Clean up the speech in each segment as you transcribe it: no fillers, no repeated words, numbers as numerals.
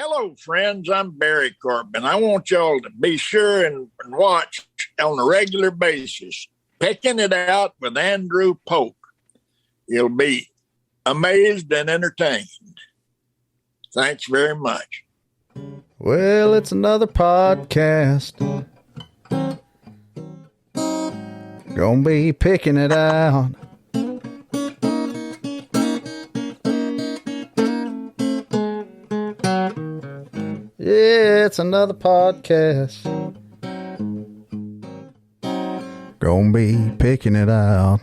Hello, friends. I'm Barry Corbin. I want y'all to be sure and watch on a regular basis Picking It Out with Andrew Pope. You'll be amazed and entertained. Thanks very much. Well, it's another podcast. Gonna be picking it out. Yeah, it's another podcast. Gonna be picking it out.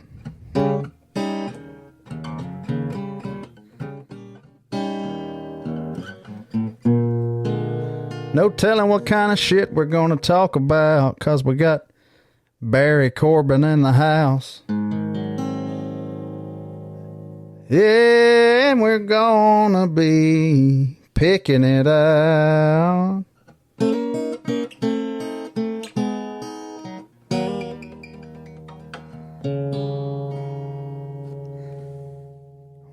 No telling what kind of shit we're gonna talk about, 'cause we got Barry Corbin in the house. Yeah, and we're gonna be picking it out.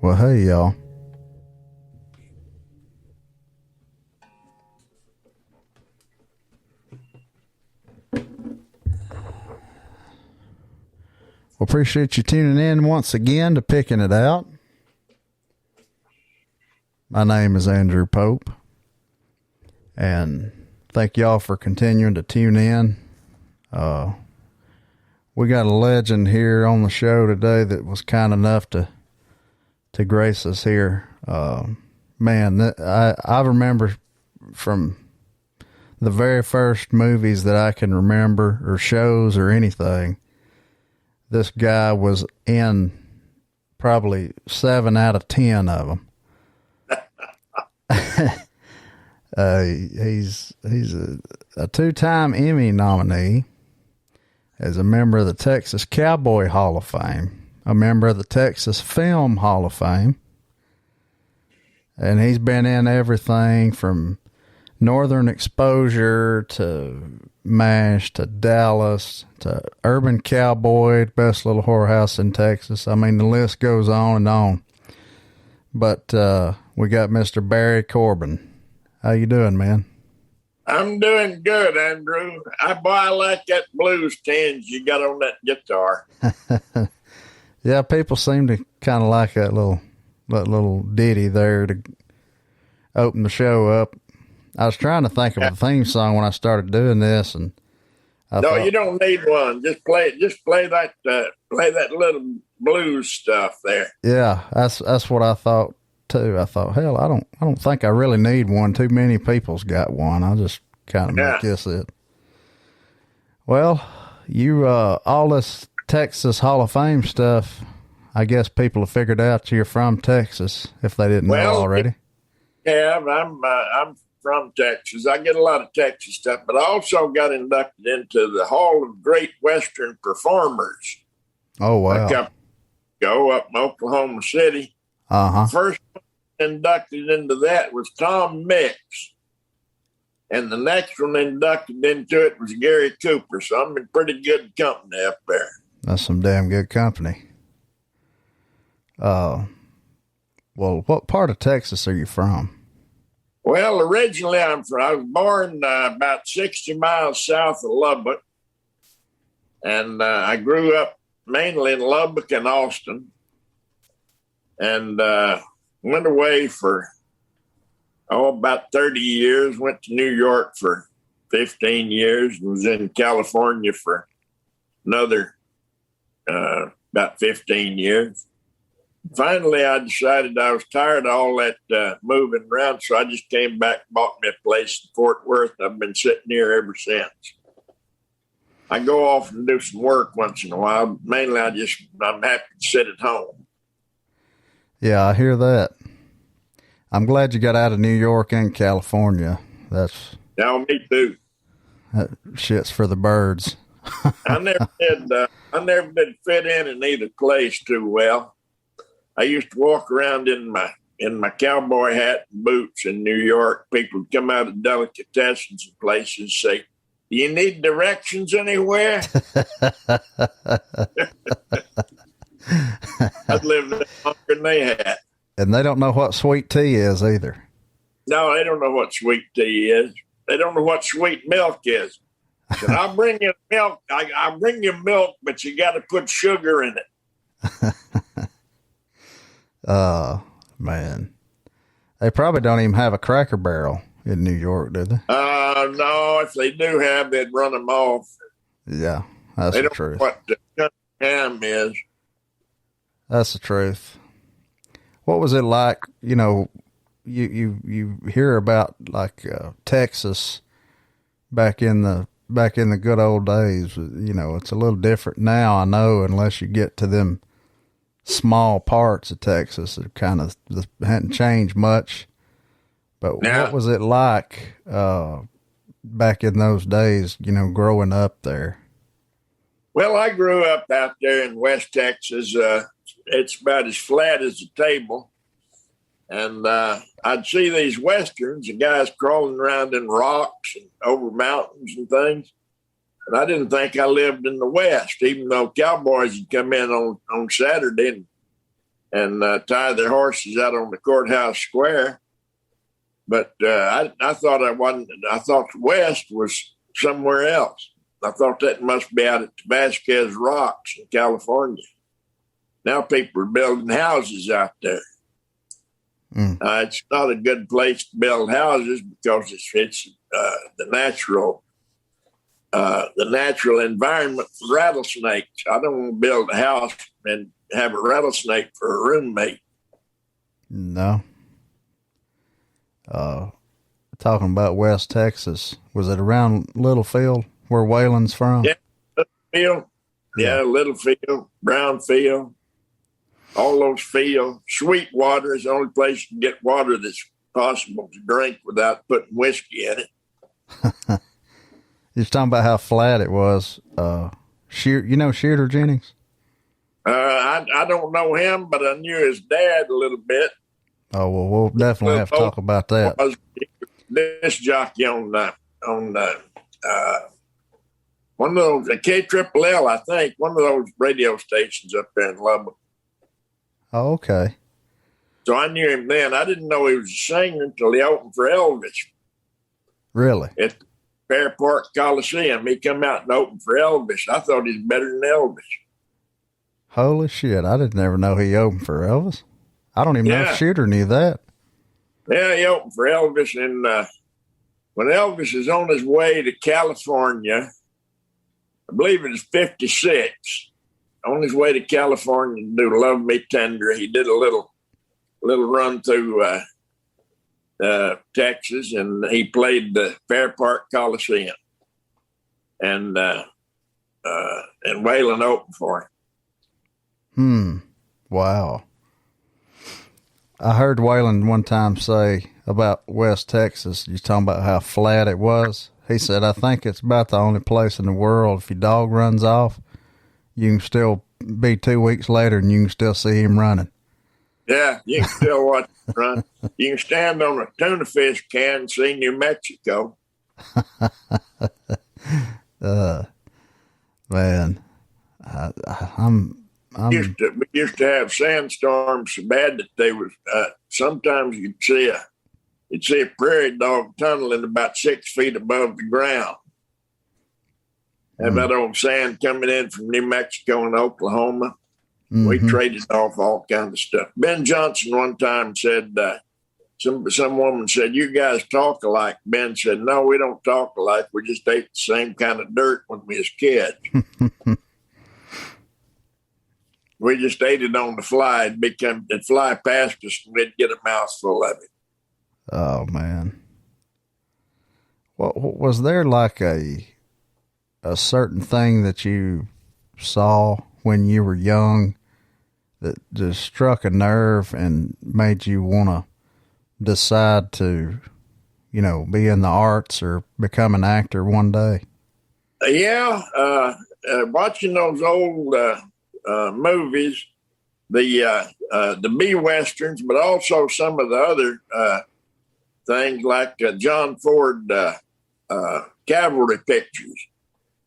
Well, hey, y'all. Well, appreciate you tuning in once again to Picking It Out. My name is Andrew Pope, and thank y'all for continuing to tune in. We got a legend here on the show today that was kind enough to grace us here. Man, I remember from the very first movies that I can remember, or shows or anything, this guy was in probably 7 out of 10 of them. He's a 2-time Emmy nominee, as a member of the Texas Cowboy Hall of Fame, a member of the Texas Film Hall of Fame, and he's been in everything from Northern Exposure to MASH to Dallas to Urban Cowboy, best little whorehouse in Texas. I mean, the list goes on and on. But we got Mr. Barry Corbin. How you doing, man? I'm doing good, Andrew. I like that blues tinge you got on that guitar. Yeah, people seem to kind of like that little ditty there to open the show up. I was trying to think of a theme song when I started doing this, and you don't need one. Just play that little blues stuff there. Yeah, that's what I thought too. I thought, hell, I don't think I really need one. Too many people's got one. I'll just kind of make this it. Well, you all this Texas Hall of Fame stuff, I guess people have figured out you're from Texas if they didn't know already. Yeah, I'm from Texas. I get a lot of Texas stuff, but I also got inducted into the Hall of Great Western Performers. Oh, wow. A couple ago up in Oklahoma City. Uh-huh. First inducted into that was Tom Mix. And the next one inducted into it was Gary Cooper. So I'm in pretty good company up there. That's some damn good company. Well, what part of Texas are you from? Well, originally I was born about 60 miles south of Lubbock. And I grew up mainly in Lubbock and Austin. And went away for, about 30 years. Went to New York for 15 years and was in California for another about 15 years. Finally, I decided I was tired of all that moving around, so I just came back and bought me a place in Fort Worth. I've been sitting here ever since. I go off and do some work once in a while. Mainly, I'm happy to sit at home. Yeah, I hear that. I'm glad you got out of New York and California. Yeah, me too. That shit's for the birds. I never did fit in either place too well. I used to walk around in my cowboy hat and boots in New York. People would come out of delicatessens and places and say, "Do you need directions anywhere?" I'd lived there longer than they had. And they don't know what sweet tea is either. No, they don't know what sweet tea is. They don't know what sweet milk is. I said, I'll bring you milk. I'll bring you milk, but you got to put sugar in it. Man. They probably don't even have a Cracker Barrel in New York, do they? No, if they do have, they'd run them off. Yeah, that's the truth. Know what the ham is. That's the truth. What was it like? You know, you hear about like Texas back in the good old days. You know, it's a little different now. I know, unless you get to them small parts of Texas, it kind of hadn't changed much. But what was it like back in those days? You know, growing up there. Well, I grew up out there in West Texas. It's about as flat as a table. And I'd see these Westerns, the guys crawling around in rocks and over mountains and things. And I didn't think I lived in the West, even though cowboys would come in on Saturday and tie their horses out on the courthouse square. But I thought I wasn't. I thought the West was somewhere else. I thought that must be out at Vasquez Rocks in California. Now people are building houses out there. It's not a good place to build houses because it's the natural environment for rattlesnakes. I don't want to build a house and have a rattlesnake for a roommate. No. Talking about West Texas, was it around Littlefield where Waylon's from? Yeah, Littlefield. Yeah, Littlefield, Brownfield, all those fields. Sweetwater is the only place you can get water that's possible to drink without putting whiskey in it. You're talking about how flat it was. You know Shearter Jennings? I don't know him, but I knew his dad a little bit. Oh, well, we'll definitely have to talk about that. This jockey on one of those, a KLLL, I think, one of those radio stations up there in Lubbock. Oh, okay. So I knew him then. I didn't know he was a singer until he opened for Elvis. Really? At the Fair Park Coliseum. He come out and opened for Elvis. I thought he was better than Elvis. Holy shit. I didn't ever know he opened for Elvis. I don't even know if Shooter knew that. Yeah, he opened for Elvis. And when Elvis is on his way to California, I believe it was 56, on his way to California to do Love Me Tender, he did a little run through Texas, and he played the Fair Park Coliseum. And Waylon opened for him. Wow. I heard Waylon one time say about West Texas, you're talking about how flat it was. He said, I think it's about the only place in the world, if your dog runs off, you can still be 2 weeks later and you can still see him running. Yeah, you can still watch him run. You can stand on a tuna fish can and see New Mexico. Man, we used to have sandstorms so bad that they was sometimes you'd see a prairie dog tunneling about 6 feet above the ground. And that old sand coming in from New Mexico and Oklahoma. We traded off all kinds of stuff. Ben Johnson one time said, some woman said, you guys talk alike. Ben said, no, we don't talk alike. We just ate the same kind of dirt when we was kids. We just ate it on the fly. It'd fly past us and we'd get a mouthful of it. Oh, man. Well, was there like a certain thing that you saw when you were young that just struck a nerve and made you want to decide to, be in the arts or become an actor one day? Yeah. Watching those old movies, the B westerns, but also some of the other things like John Ford cavalry pictures,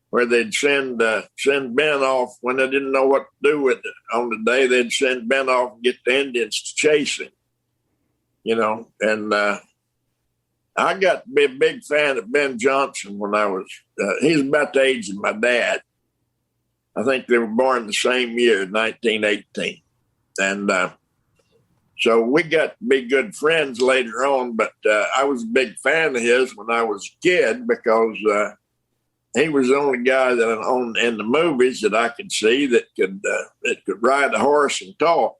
where they'd send Ben off when they didn't know what to do with it. On the day, they'd send Ben off and get the Indians to chase him, and I got to be a big fan of Ben Johnson when I was, he's about the age of my dad. I think they were born the same year, 1918. And so we got to be good friends later on, but I was a big fan of his when I was a kid because he was the only guy that in the movies that I could see that could ride a horse and talk.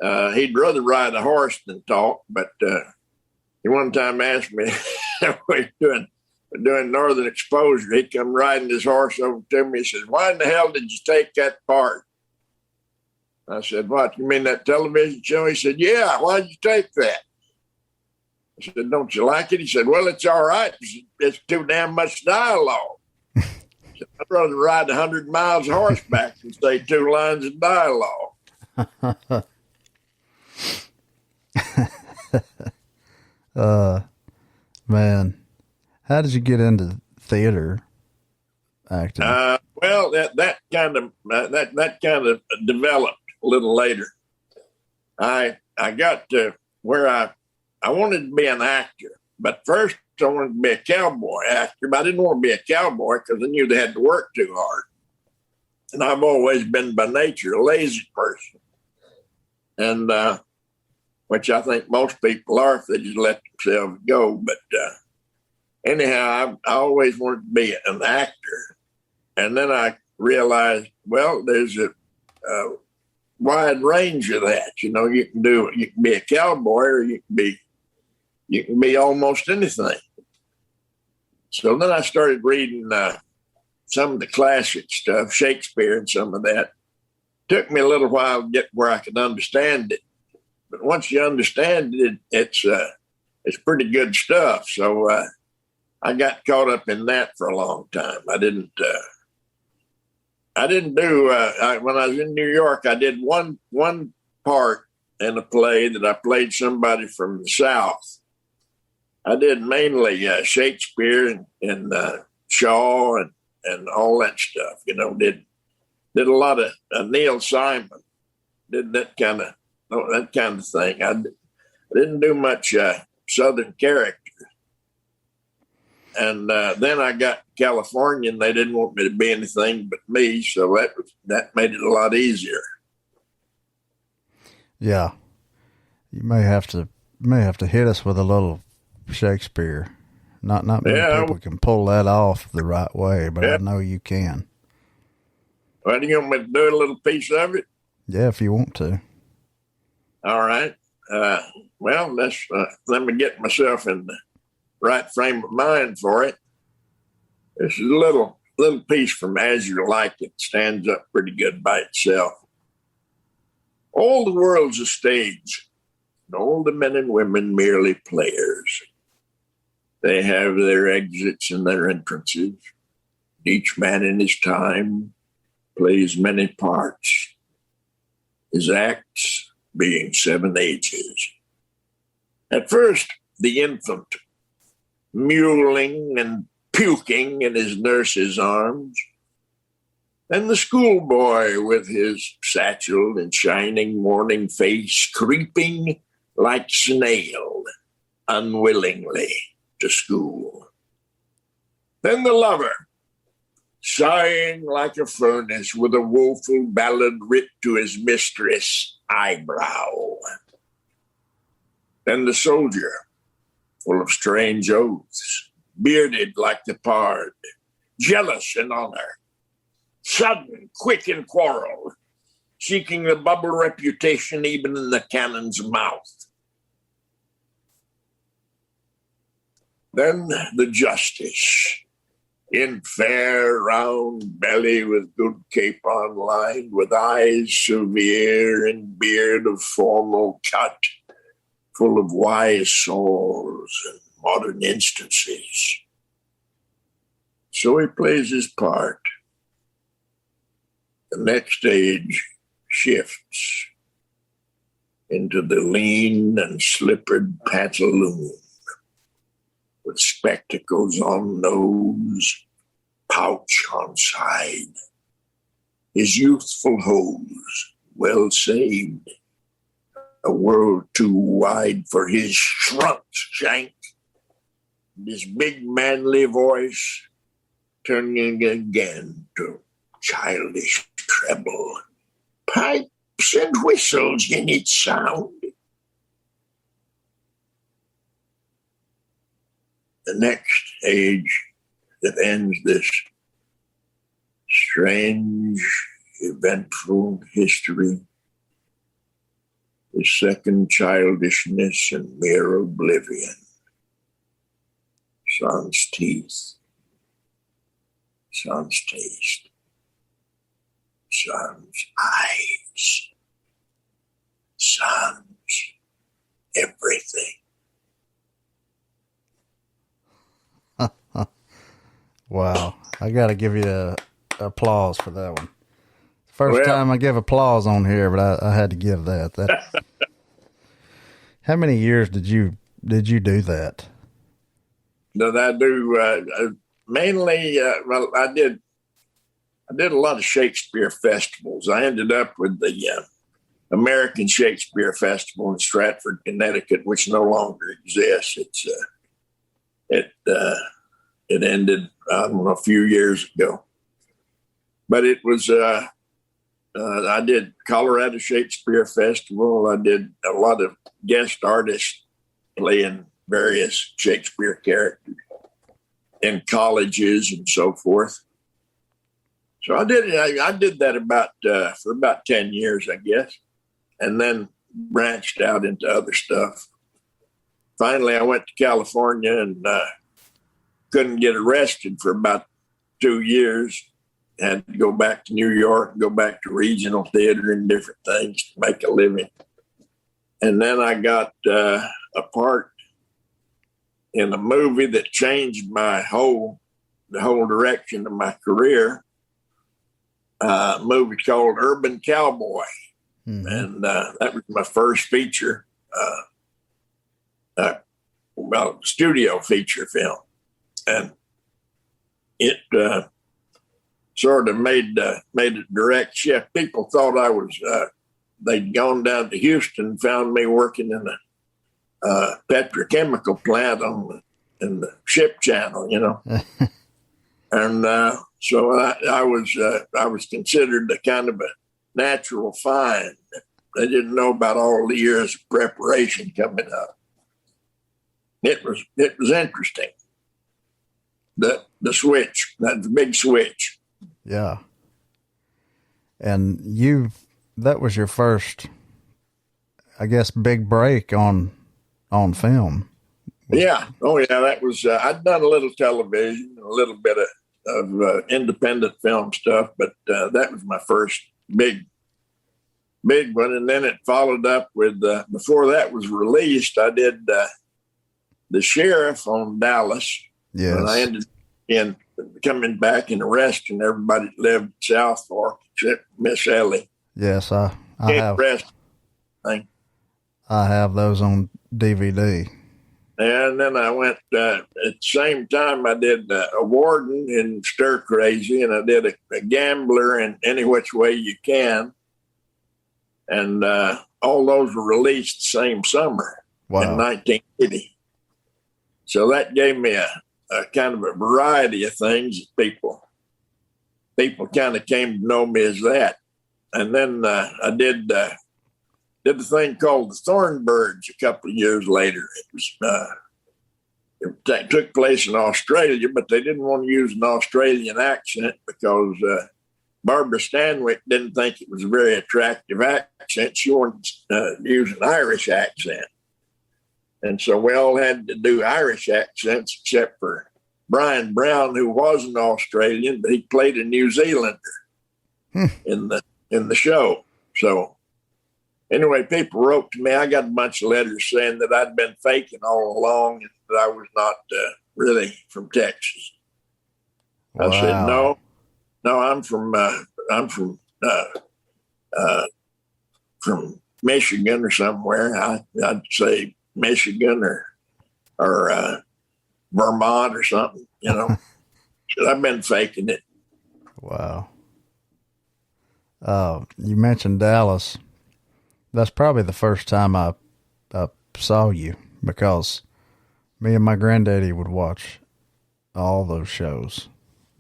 He'd rather ride a horse than talk, but he one time asked me, we're doing Northern Exposure. He'd come riding his horse over to me. He says, "Why in the hell did you take that part?" I said, "What, you mean that television show?" He said, "Yeah, why'd you take that?" I said, "Don't you like it?" He said, "Well, it's all right. It's too damn much dialogue." I said, "I'd rather ride 100 miles horseback than say 2 lines of dialogue." Man, how did you get into theater acting? Well, that kind of developed a little later. I got to where I wanted to be an actor, but first I wanted to be a cowboy actor, but I didn't want to be a cowboy because I knew they had to work too hard. And I've always been by nature a lazy person. And which I think most people are if they just let themselves go. But anyhow, I always wanted to be an actor. And then I realized, well, there's a wide range of that. You know, you can be a cowboy or you can be almost anything. So then I started reading some of the classic stuff, Shakespeare and some of that. Took me a little while to get where I could understand it. But once you understand it, it's pretty good stuff. So I got caught up in that for a long time. I didn't do when I was in New York. I did one part in a play that I played somebody from the South. I did mainly Shakespeare and Shaw and all that stuff. You know, did a lot of Neil Simon. Did that kind of thing. I didn't do much Southern character. And then I got to California, and they didn't want me to be anything but me, so that made it a lot easier. Yeah, you may have to hit us with a little Shakespeare. Not many people can pull that off the right way, but I know you can. Well, do you want me to do a little piece of it? Yeah, if you want to. All right. Well, let me get myself in the right frame of mind for it. This is a little piece from As You Like It. Stands up pretty good by itself. All the world's a stage, and all the men and women merely players. They have their exits and their entrances. Each man in his time plays many parts. His acts being 7 ages. At first, the infant, mewling and puking in his nurse's arms, and the schoolboy with his satchel and shining morning face creeping like snail unwillingly to school. Then the lover, sighing like a furnace with a woeful ballad writ to his mistress' eyebrow. Then the soldier, full of strange oaths, bearded like the pard, jealous in honor, sudden, quick in quarrel, seeking the bubble reputation even in the cannon's mouth. Then the justice, in fair round belly with good capon lined, with eyes severe and beard of formal cut, full of wise saws and modern instances. So he plays his part. The next stage shifts into the lean and slippered pantaloon, with spectacles on nose, pouch on side, his youthful hose well saved, a world too wide for his shrunk shank. His big manly voice turning again to childish treble. Pipes and whistles in its sound. The next age that ends this strange, eventful history is second childishness and mere oblivion. Sans teeth, sans taste, sans eyes, sans everything. Wow. I got to give you a applause for that one. First time I give applause on here, but I had to give that. How many years did you do that? That I do mainly. Well, I did a lot of Shakespeare festivals. I ended up with the American Shakespeare Festival in Stratford, Connecticut, which no longer exists. It ended, I don't know, a few years ago. But it was, I did Colorado Shakespeare Festival. I did a lot of guest artists playing various Shakespeare characters in colleges and so forth. So I did that for about 10 years, I guess, and then branched out into other stuff. Finally, I went to California and couldn't get arrested for about 2 years. Had to go back to New York, go back to regional theater and different things to make a living. And then I got a part in a movie that changed the whole direction of my career. A movie called Urban Cowboy. Mm-hmm. And that was my first feature, studio feature film. And it sort of made a direct shift. People thought I was, they'd gone down to Houston and found me working in a petrochemical plant in the ship channel, you know. And so I was considered a kind of a natural find. They didn't know about all the years of preparation coming up. It was interesting. The switch, the big switch. Yeah. And that was your first, I guess, big break on film. Yeah. Oh yeah. That was, I'd done a little television, a little bit of independent film stuff, but that was my first big one. And then it followed up with, before that was released, I did The Sheriff on Dallas. Yes. And I ended in coming back and arresting everybody that lived in South Fork except Miss Ellie. Yes, I have. I have those on DVD. And then I went at the same time. I did a warden in Stir Crazy, and I did a gambler in Any Which Way You Can. And all those were released the same summer in 1980. So that gave me a kind of a variety of things. People kind of came to know me as that. And then I did the thing called The Thornbirds a couple of years later. It took place in Australia, but they didn't want to use an Australian accent because Barbara Stanwyck didn't think it was a very attractive accent. She wanted to use an Irish accent. And so we all had to do Irish accents except for Brian Brown, who was an Australian, but he played a New Zealander in the show. So anyway, people wrote to me. I got a bunch of letters saying that I'd been faking all along and that I was not really from Texas. Wow. I said, no, I'm from Michigan or somewhere. I'd say Michigan or Vermont or something, you know. So I've been faking it. Wow. You mentioned Dallas. That's probably the first time I saw you, because me and my granddaddy would watch all those shows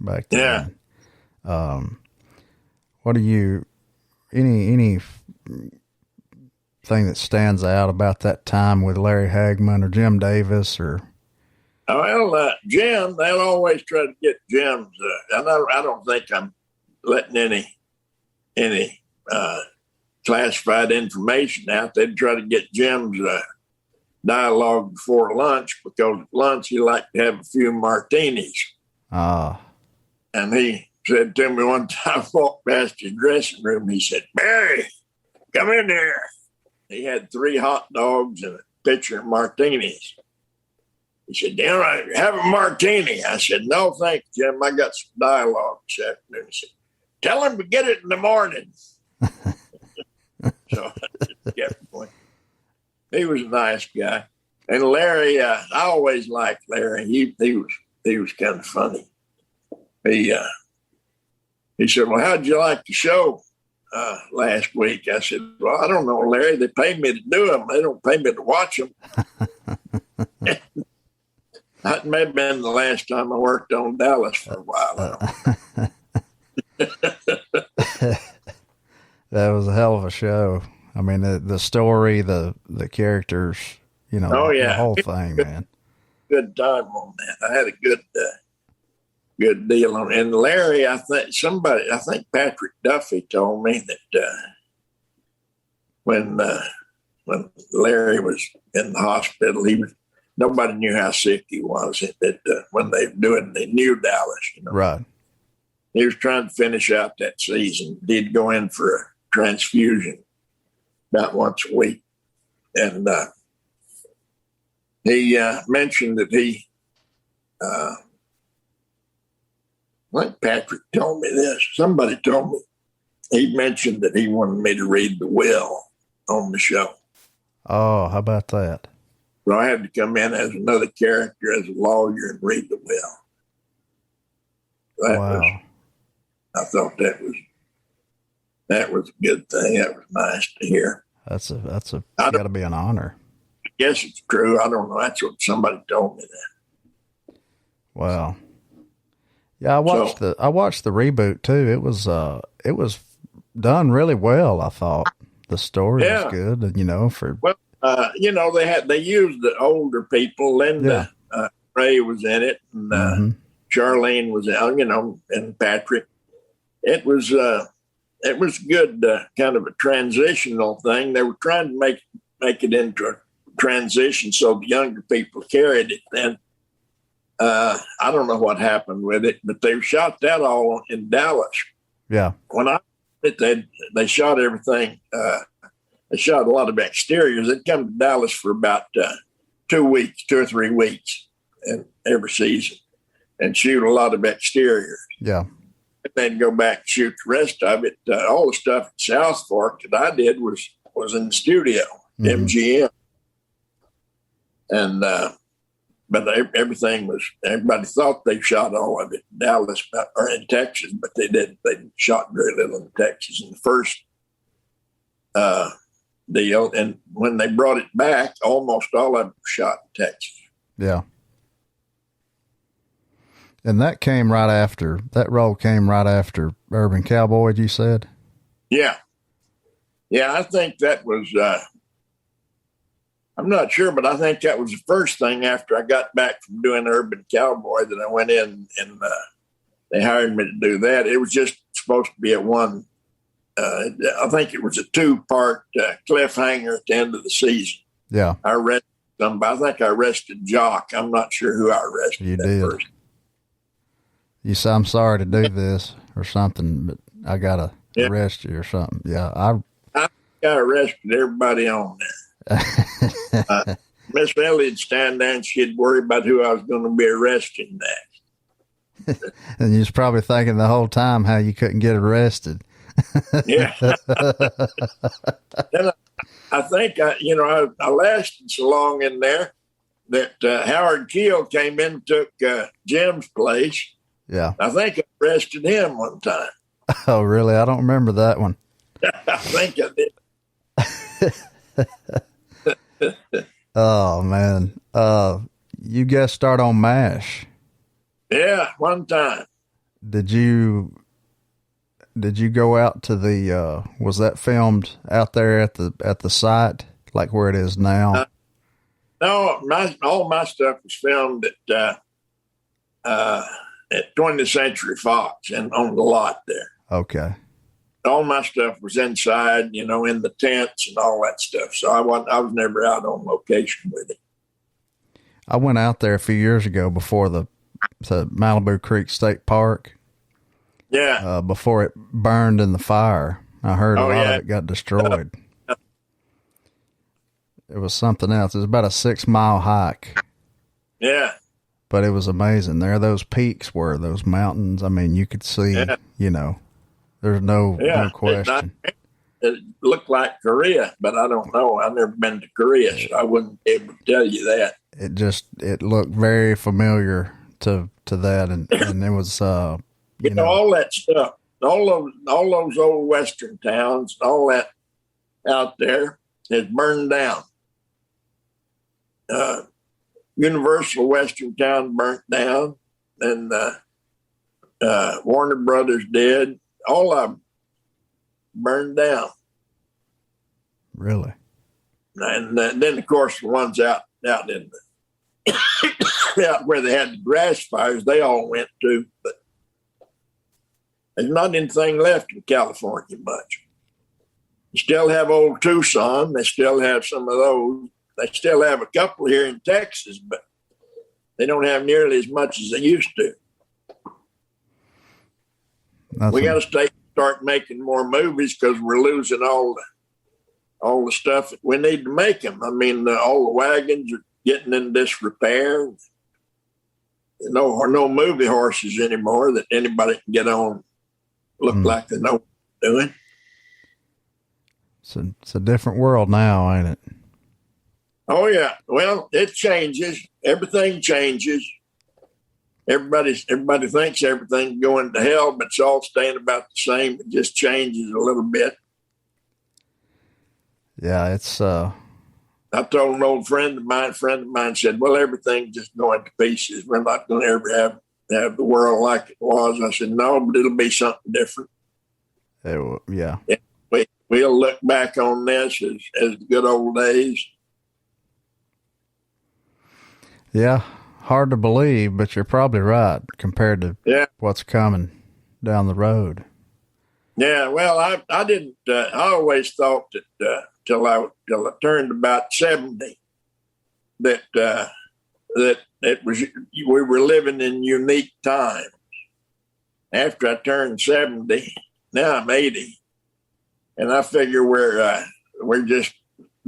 back then. Yeah. What do you, any thing that stands out about that time with Larry Hagman or Jim Davis or? Well, Jim, they'll always try to get Jim's, and I don't think I'm letting any classified information out. They'd try to get Jim's dialogue before lunch, because at lunch he liked to have a few martinis. And he said to me one time, I walked past his dressing room, he said, "Barry, come in here." He had 3 hot dogs and a pitcher of martinis. He said, "Have a martini." I said, "No, thank you, Jim. I got some dialogue this afternoon." He said, "Tell him to get it in the morning." So I kept going. He was a nice guy. And Larry, I always liked Larry. He was kind of funny. He said, "Well, how'd you like the show last week?" I said, "Well, I don't know, Larry. They pay me to do them. They don't pay me to watch them." That may have been the last time I worked on Dallas for a while. That was a hell of a show. I mean, the story, the characters, the whole thing, man. Good time on that. I had a good deal on it. And Larry, I think Patrick Duffy told me that when Larry was in the hospital, nobody knew how sick he was. When they were doing the new Dallas, Right. He was trying to finish out that season. He'd go in for a transfusion about once a week. And he mentioned that I think Patrick told me this. Somebody told me. He mentioned that he wanted me to read the will on the show. Oh, how about that? So I had to come in as another character, as a lawyer, and read the will. Wow. I thought that was a good thing. That was nice to hear. That's got to be an honor. I guess it's true. I don't know. That's what somebody told me that. Wow. Yeah, I watched the reboot too. It was done really well. I thought the story was good, and they used the older people. Linda Ray was in it, and Charlene was out. And Patrick. It was good, kind of a transitional thing. They were trying to make it into a transition so the younger people carried it. Then I don't know what happened with it, but they shot that all in Dallas. Yeah. When they shot everything. They shot a lot of exteriors. They'd come to Dallas for about 2 or 3 weeks, and every season, and shoot a lot of exteriors. Yeah. And then go back and shoot the rest of it. All the stuff at South Fork that I did was in the studio, MGM. And but everybody thought they shot all of it in Dallas or in Texas, but they didn't. They shot very little in Texas in the first deal. And when they brought it back, almost all of it was shot in Texas. Yeah. And that role came right after Urban Cowboy, you said? Yeah. Yeah, I think that was, I'm not sure, but I think that was the first thing after I got back from doing Urban Cowboy that I went in and they hired me to do that. It was just supposed to be I think it was a 2-part cliffhanger at the end of the season. Yeah. I arrested somebody. I think I arrested Jock. I'm not sure who I arrested. You did. Person. You said, "I'm sorry to do this," or something, but I gotta arrest you or something. Yeah, I arrested everybody on there. Miss Elliott'd stand there and she'd worry about who I was going to be arresting next. And you was probably thinking the whole time how you couldn't get arrested. Yeah. And I think I lasted so long in there that Howard Keel came in and took Jim's place. Yeah. I think I arrested him one time. Oh, really? I don't remember that one. I think I did. Oh man. You guest start on MASH. Yeah, one time. Did you go out to the was that filmed out there at the site like where it is now? No, all my stuff was filmed at 20th Century Fox and on the lot there. Okay. All my stuff was inside, in the tents and all that stuff. So I was never out on location with it. I went out there a few years ago before the Malibu Creek State Park. Yeah. Before it burned in the fire. I heard a lot of it got destroyed. It was something else. It was about a 6-mile hike. Yeah. But it was amazing. There those peaks were, those mountains. I mean, you could see, there's no question. It looked like Korea, but I don't know. I've never been to Korea, so I wouldn't be able to tell you that. It looked very familiar to that. And it was, all that stuff, all those old Western towns, all that out there is burned down. Universal Western Town burnt down, and Warner Brothers did. All of them burned down. Really? And then, of course, the ones out in the out where they had the grass fires, they all went too. But there's not anything left in California much. You still have old Tucson. They still have some of those. They still have a couple here in Texas, but they don't have nearly as much as they used to. We got to start making more movies because we're losing all the stuff that we need to make them. I mean, all the wagons are getting in disrepair. No movie horses anymore that anybody can get on. Look like they know what they're doing. It's a different world now, ain't it? Oh yeah. Well, it changes. Everything changes. Everybody thinks everything's going to hell, but it's all staying about the same. It just changes a little bit. Yeah, it's I told an old friend of mine said, well, everything's just going to pieces. We're not going to ever have the world like it was. I said, no, but it'll be something different. Yeah. We'll look back on this as the good old days. Yeah, hard to believe, but you're probably right compared to what's coming down the road. Yeah, well, I didn't. I always thought that till I turned about 70 that it was we were living in unique times. After I turned 70, now I'm 80, and I figure we're just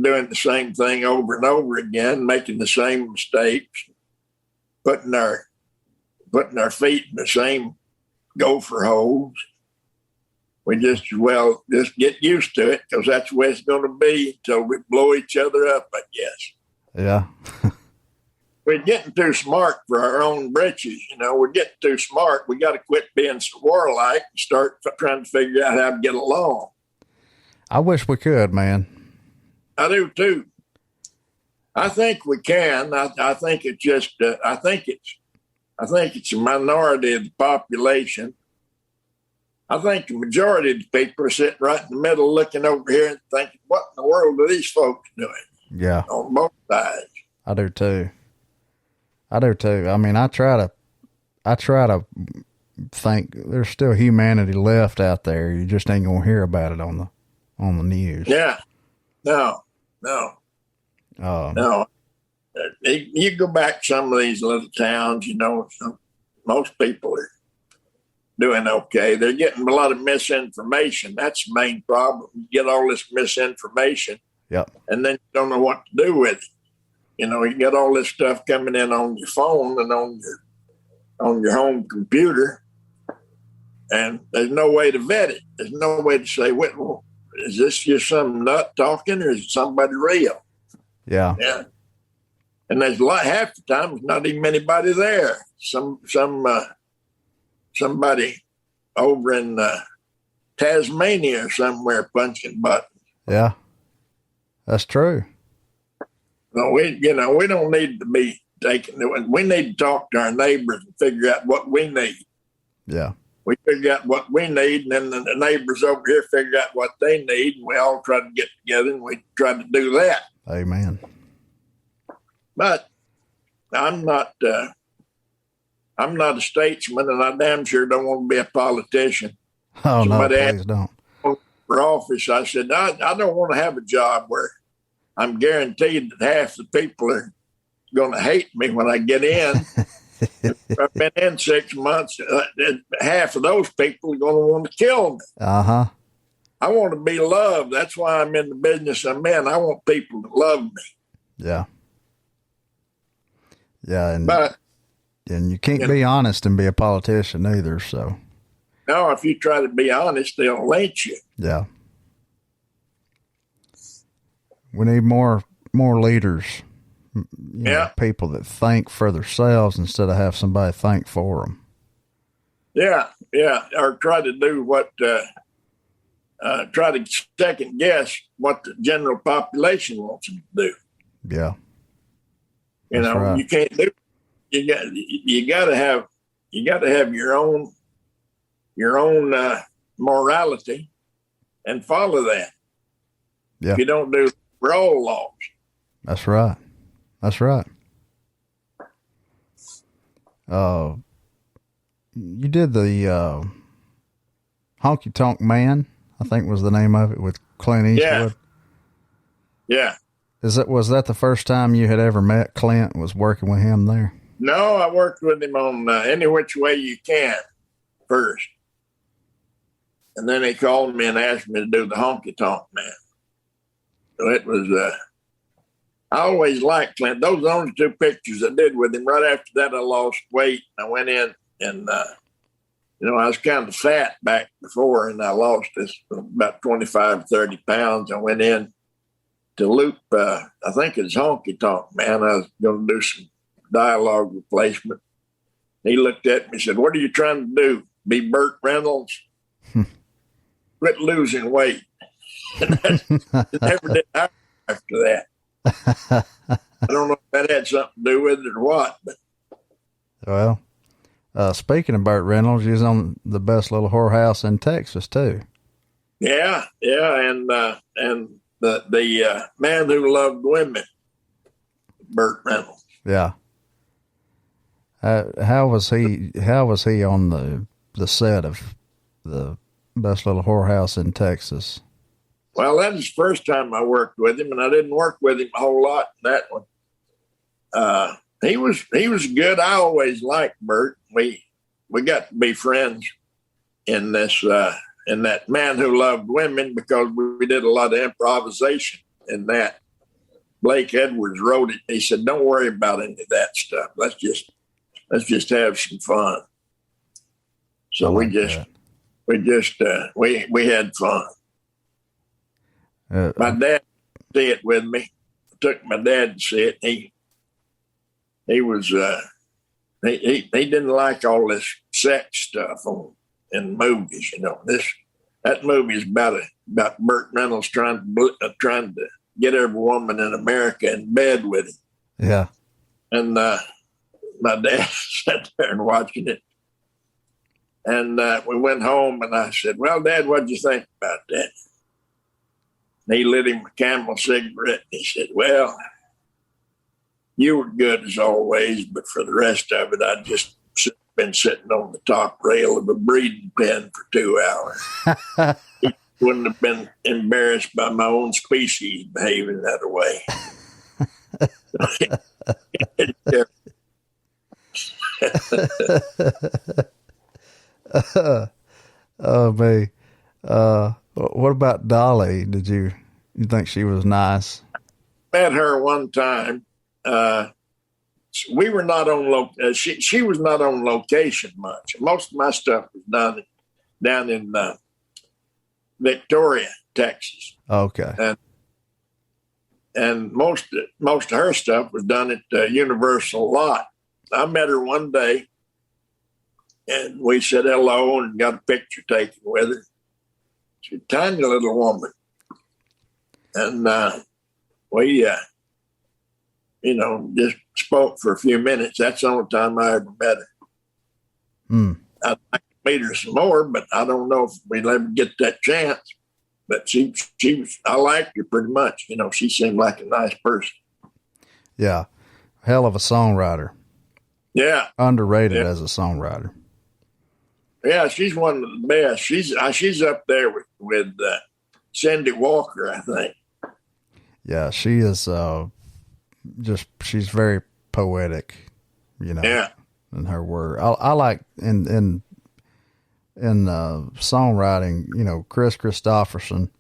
doing the same thing over and over again, making the same mistakes, putting our feet in the same gopher holes. We just get used to it because that's the way it's going to be until we blow each other up, I guess. Yeah. We're getting too smart for our own britches. We're getting too smart. We got to quit being so warlike and start trying to figure out how to get along. I wish we could, man. I do too. I think we can. I think it's just. I think it's a minority of the population. I think the majority of the people are sitting right in the middle, looking over here and thinking, "What in the world are these folks doing?" Yeah, on both sides. I do too. I mean, I try to think there's still humanity left out there. You just ain't gonna hear about it on the news. Yeah. No. You go back to some of these little towns, most people are doing okay. They're getting a lot of misinformation. That's the main problem. You get all this misinformation, and then you don't know what to do with it. You get all this stuff coming in on your phone and on your home computer, and there's no way to vet it. There's no way to say, well, is this just some nut talking, or is it somebody real? Yeah. Yeah. And there's half the time there's not even anybody there. Somebody over in Tasmania or somewhere punching buttons. Yeah. That's true. No, we don't need to be taking. We need to talk to our neighbors and figure out what we need. Yeah. We figure out what we need, and then the neighbors over here figure out what they need, and we all try to get together and we try to do that. Amen. But I'm not a statesman, and I damn sure don't want to be a politician. Oh, Somebody no, please don't. for office, I said, I don't want to have a job where I'm guaranteed that half the people are going to hate me when I get in. I've been in 6 months. Half of those people are going to want to kill me. Uh-huh. I want to be loved. That's why I'm in the business I'm in. I want people to love me. Yeah. Yeah, and you can't you be honest and be a politician either, so. No, if you try to be honest, they'll lynch you. Yeah. We need more leaders. People that think for themselves instead of have somebody think for them. Yeah, or try to do what, try to second guess what the general population wants them to do. Yeah. That's right. You can't do. You got to have your own morality and follow that. Yeah. If you don't do, we're all lost. That's right. That's right. You did the Honky Tonk Man, I think was the name of it, with Clint Eastwood. Yeah. Was that the first time you had ever met Clint, was working with him there? No, I worked with him on Any Which Way You Can first. And then he called me and asked me to do the Honky Tonk Man. So it was, I always liked Clint. Those are the only two pictures I did with him. Right after that, I lost weight. I went in and, I was kind of fat back before, and I lost this about 25, 30 pounds. I went in to loop, I think it's Honky Tonk Man. I was going to do some dialogue replacement. He looked at me and said, "What are you trying to do? Be Burt Reynolds? Quit losing weight." And never did after that. I don't know if that had something to do with it or what. But. Well, speaking of Burt Reynolds, he was on The Best Little Whorehouse in Texas too. Yeah, and the Man Who Loved Women, Burt Reynolds. Yeah. How was he on the set of The Best Little Whorehouse in Texas? Well, that was the first time I worked with him, and I didn't work with him a whole lot in that one. He was good. I always liked Burt. We got to be friends in this in that Man Who Loved Women because we did a lot of improvisation in that. Blake Edwards wrote it. He said, "Don't worry about any of that stuff. Let's just have some fun." So we had fun. My dad see it with me. I took my dad to see it. He was he didn't like all this sex stuff in movies. That movie is about Burt Reynolds trying to get every woman in America in bed with him. Yeah. And my dad sat there and watching it. And we went home, and I said, "Well, Dad, what'd you think about that?" And he lit him a Camel cigarette, and he said, "Well, you were good as always, but for the rest of it, I'd just been sitting on the top rail of a breeding pen for 2 hours. He wouldn't have been embarrassed by my own species behaving that way." Oh, me. What about Dolly? Did you think she was nice? Met her one time. We were not on she was not on location much. Most of my stuff was done down in Victoria, Texas. Okay. And most of her stuff was done at Universal Lot. I met her one day, and we said hello and got a picture taken with her. She's a tiny little woman. And we, just spoke for a few minutes. That's the only time I ever met her. I'd like to meet her some more, but I don't know if we'll ever get that chance. But she was, I liked her pretty much. She seemed like a nice person. Yeah. Hell of a songwriter. Yeah. Underrated as a songwriter. Yeah, she's one of the best. She's up there with Cindy Walker, I think. Yeah, she is she's very poetic, Yeah. in her word. I like in songwriting, Chris Christopherson.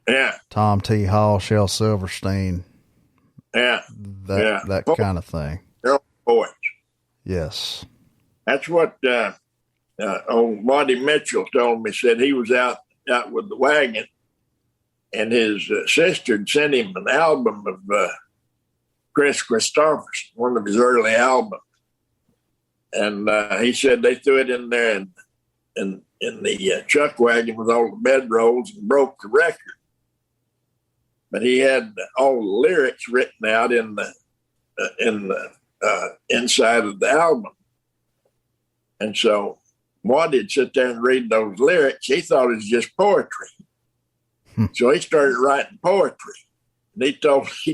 Yeah. Tom T. Hall, Shel Silverstein. Yeah. That kind of thing. They're all poets. Yes. That's what old Buddy Mitchell told me. Said he was out with the wagon, and his sister had sent him an album of Chris Christopherson, one of his early albums. And he said they threw it in there in the chuck wagon with all the bedrolls and broke the record. But he had all the lyrics written out in the inside of the album. And so Waddy'd sit there and read those lyrics. He thought it was just poetry. So he started writing poetry. And he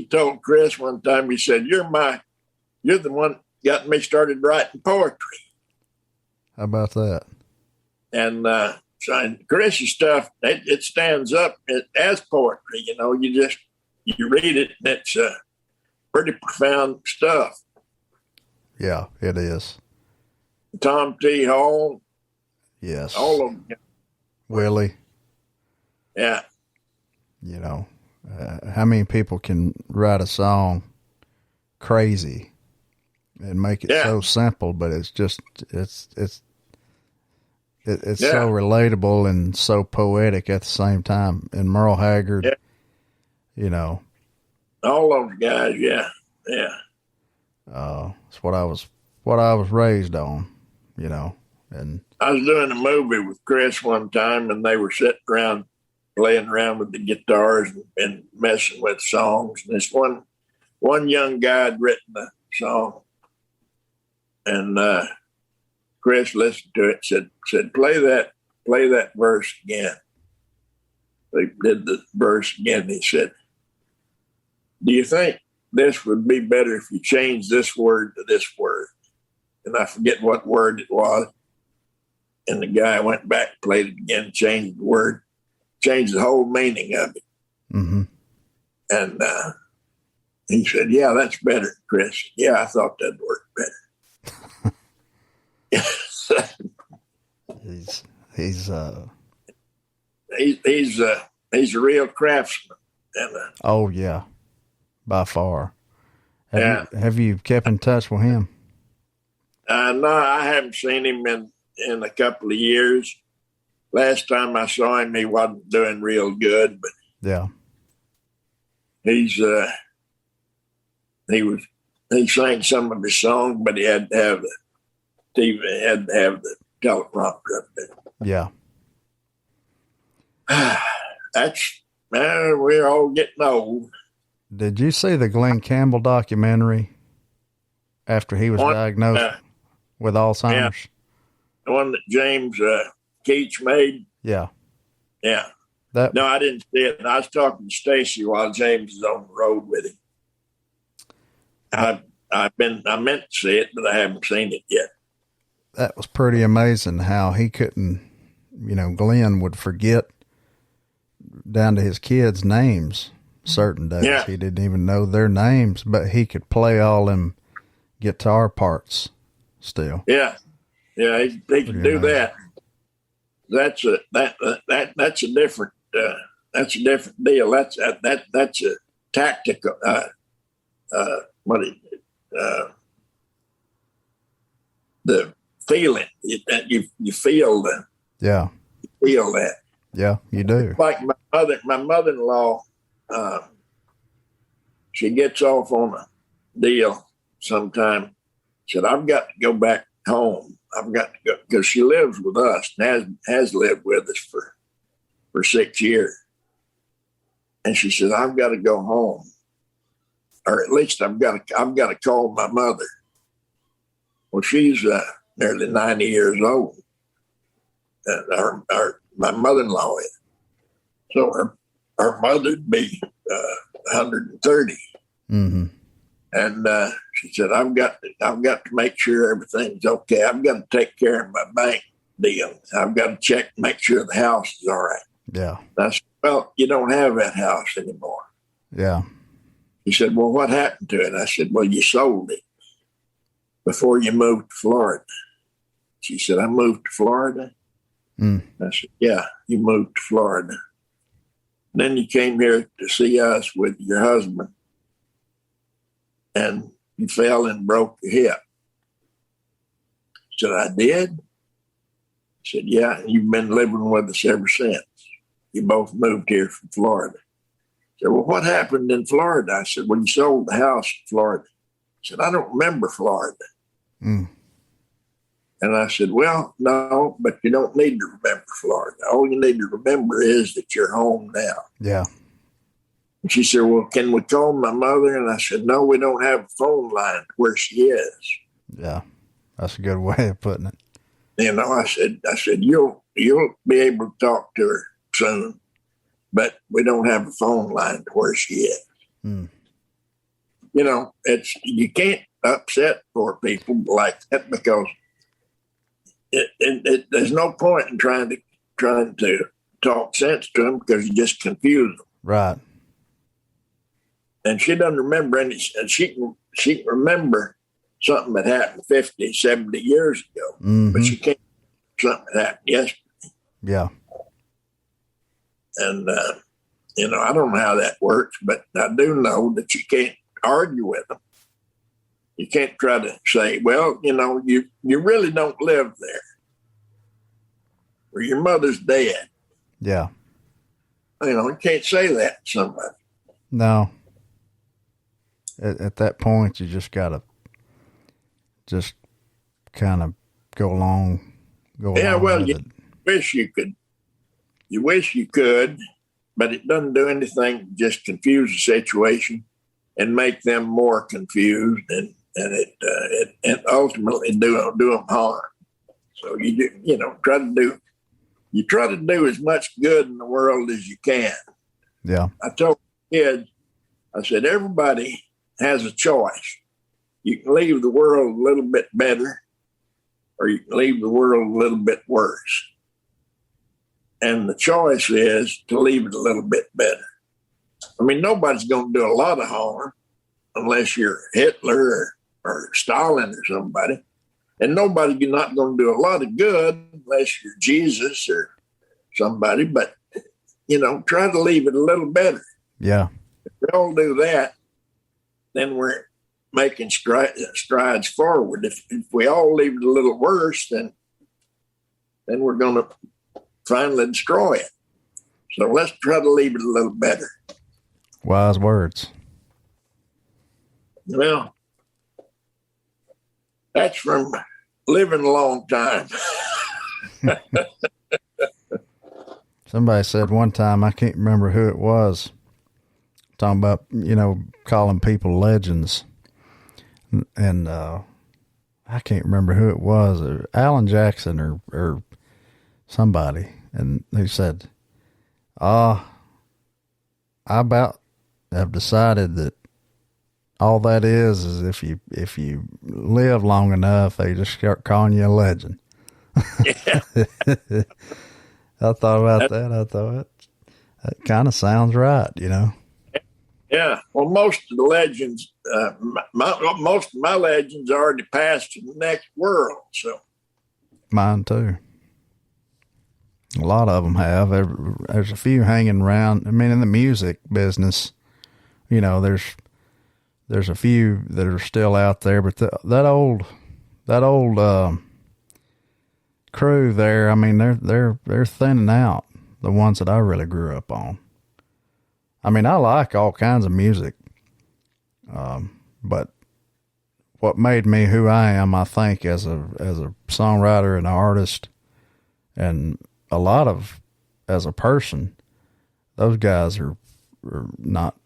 told Chris one time, he said, You're the one got me started writing poetry. How about that? And so Chris's stuff, it stands up as poetry. You read it, and it's pretty profound stuff. Yeah, it is. Tom T. Hall. Yes. All of them. Willie. Yeah. How many people can write a song crazy and make it so simple, but it's just, it's so relatable and so poetic at the same time. And Merle Haggard, all those guys. Yeah. It's what I was raised on, and I was doing a movie with Chris one time, and they were sitting around playing around with the guitars and messing with songs. And this one young guy had written a song, and Chris listened to it, said, play that verse again. They did the verse again. He said, do you think this would be better if you changed this word to this word? And I forget what word it was. And the guy went back, played it again, changed the word, changed the whole meaning of it. Mm-hmm. And he said, yeah, that's better, Chris. Yeah, I thought that'd work better. He's a real craftsman. And, oh yeah, by far. Have you kept in touch with him? No, I haven't seen him in a couple of years. Last time I saw him, he wasn't doing real good, but yeah, he sang some of his songs, but he had to have the TV, had to have the teleprompter up there. Yeah. We're all getting old. Did you see the Glenn Campbell documentary after he was diagnosed with Alzheimer's? Yeah. The one that James Keach made? Yeah. Yeah. No, I didn't see it. I was talking to Stacy while James was on the road with him. I meant to see it, but I haven't seen it yet. That was pretty amazing how he couldn't, Glenn would forget down to his kids' names certain days. Yeah. He didn't even know their names, but he could play all them guitar parts still. Yeah. Yeah, he can do that. That's a different deal. That's a tactical the feeling you feel that. Yeah. You feel that. Yeah, you do. Like my mother-in-law, she gets off on a deal sometime. Said, I've got to go back home. I've got to go, because she lives with us and has lived with us for 6 years. And she said, I've got to go home. or at least I've got to call my mother. Well, she's nearly 90 years old, and my mother-in-law is. So her mother'd be 130. Mm-hmm. And she said, I've got to make sure everything's okay. I've got to take care of my bank deal. I've got to check, make sure the house is all right. Yeah. I said, well, you don't have that house anymore. Yeah. He said, well, what happened to it? I said, well, you sold it before you moved to Florida. She said, I moved to Florida? Mm. I said, yeah, you moved to Florida. Then you came here to see us with your husband, and you fell and broke your hip. I said, I did? He said, yeah, you've been living with us ever since. You both moved here from Florida. I said, well, what happened in Florida? I said, well, you sold the house in Florida. He said, I don't remember Florida. Mm. And I said, well, no, but you don't need to remember Florida. All you need to remember is that you're home now. Yeah. And she said, well, can we call my mother? And I said, no, we don't have a phone line where she is. Yeah. That's a good way of putting it. You know, I said, you'll be able to talk to her soon, but we don't have a phone line to where she is. Mm. You know, you can't upset poor people like that, because there's no point in trying to talk sense to them, because you just confuse them. Right. And she doesn't remember any. She can remember something that happened 50, 70 years ago, Mm-hmm. but she can't remember something that happened yesterday. Yeah. And you know, I don't know how that works, but I do know that you can't argue with them. You can't try to say, well, you know, you really don't live there, or your mother's dead. Yeah. You know, you can't say that to somebody. No. At that point, you just gotta just kind of go along. Yeah, well, you it. wish you could. You wish you could, but it doesn't do anything. Just confuse the situation and make them more confused, and it ultimately do them harm. So try to do as much good in the world as you can. Yeah. I told kids, I said, everybody has a choice. You can leave the world a little bit better, or you can leave the world a little bit worse. And the choice is to leave it a little bit better. I mean, nobody's going to do a lot of harm unless you're Hitler or Stalin or somebody. And nobody's not going to do a lot of good unless you're Jesus or somebody. But, try to leave it a little better. Yeah. If we all do that, then we're making strides forward. If we all leave it a little worse, then we're going to finally destroy it. So let's try to leave it a little better. Wise words. Well, that's from living a long time. Somebody said one time, I can't remember who it was, talking about, calling people legends. And I can't remember who it was, or Alan Jackson or somebody. And he said, I about have decided that all that is if you live long enough, they just start calling you a legend. Yeah. I thought about that. I thought that kind of sounds right, Yeah. Well, most of the legends, most of my legends already passed to the next world. So mine too. A lot of them have. There's a few hanging around. I mean, in the music business, there's a few that are still out there, but that old crew there, I mean, they're thinning out, the ones that I really grew up on. I mean, I like all kinds of music, but what made me who I am, I think, as a songwriter and artist, and a lot of as a person, those guys are not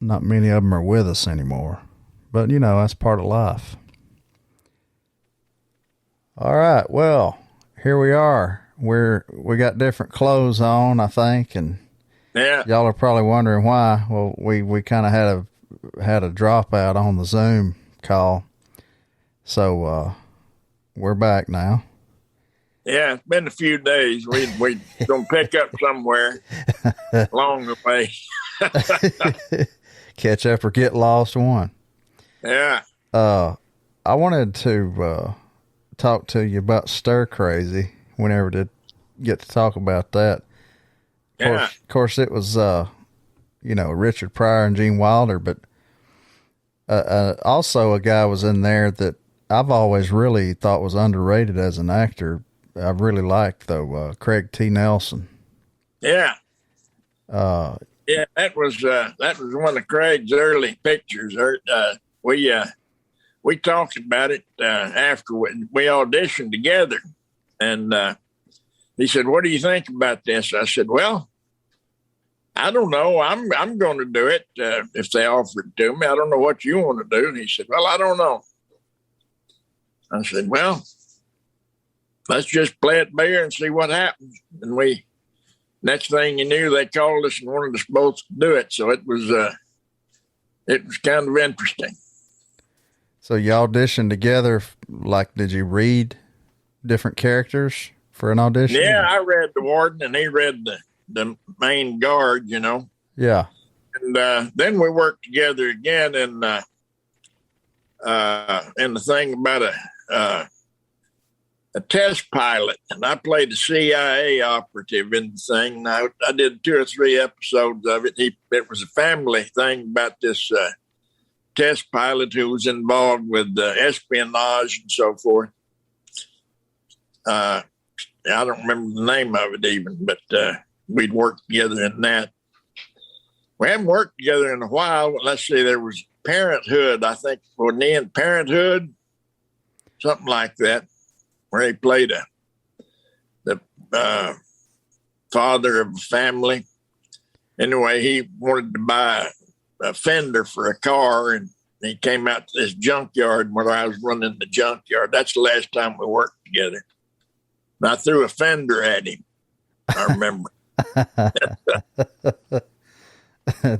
not many of them are with us anymore. But, you know, that's part of life. All right. Well, here we are. We got different clothes on, I think, and Yeah. y'all are probably wondering why. Well, we kind of had a dropout on the Zoom call. So, we're back now. Yeah, it's been a few days. We gonna pick up somewhere along the way. Catch up or get lost one. Yeah. I wanted to talk to you about Stir Crazy whenever did get to talk about that. Yeah. Of course it was, Richard Pryor and Gene Wilder, but also a guy was in there that I've always really thought was underrated as an actor. I really liked, though, Craig T. Nelson. Yeah. Yeah, that was one of Craig's early pictures. We talked about it after we auditioned together, and he said, "What do you think about this?" I said, "Well, I don't know. I'm going to do it if they offer it to me. I don't know what you want to do." And he said, "Well, I don't know." I said, "Well, let's just play it by ear and see what happens." And next thing you knew, they called us and wanted us both to do it. So it was kind of interesting. So you auditioned together. Like, did you read different characters for an audition? Yeah, I read the warden and he read the main guard, you know. Yeah. And then we worked together again in the thing about a test pilot, and I played a CIA operative in the thing. I did 2 or 3 episodes of it. It was a family thing about this test pilot who was involved with espionage and so forth. I don't remember the name of it even, but we'd worked together in that. We haven't worked together in a while. But let's see, there was Parenthood, I think, for in Parenthood, something like that, where he played the father of a family. Anyway, he wanted to buy a fender for a car, and he came out to this junkyard where I was running the junkyard. That's the last time we worked together. And I threw a fender at him, I remember.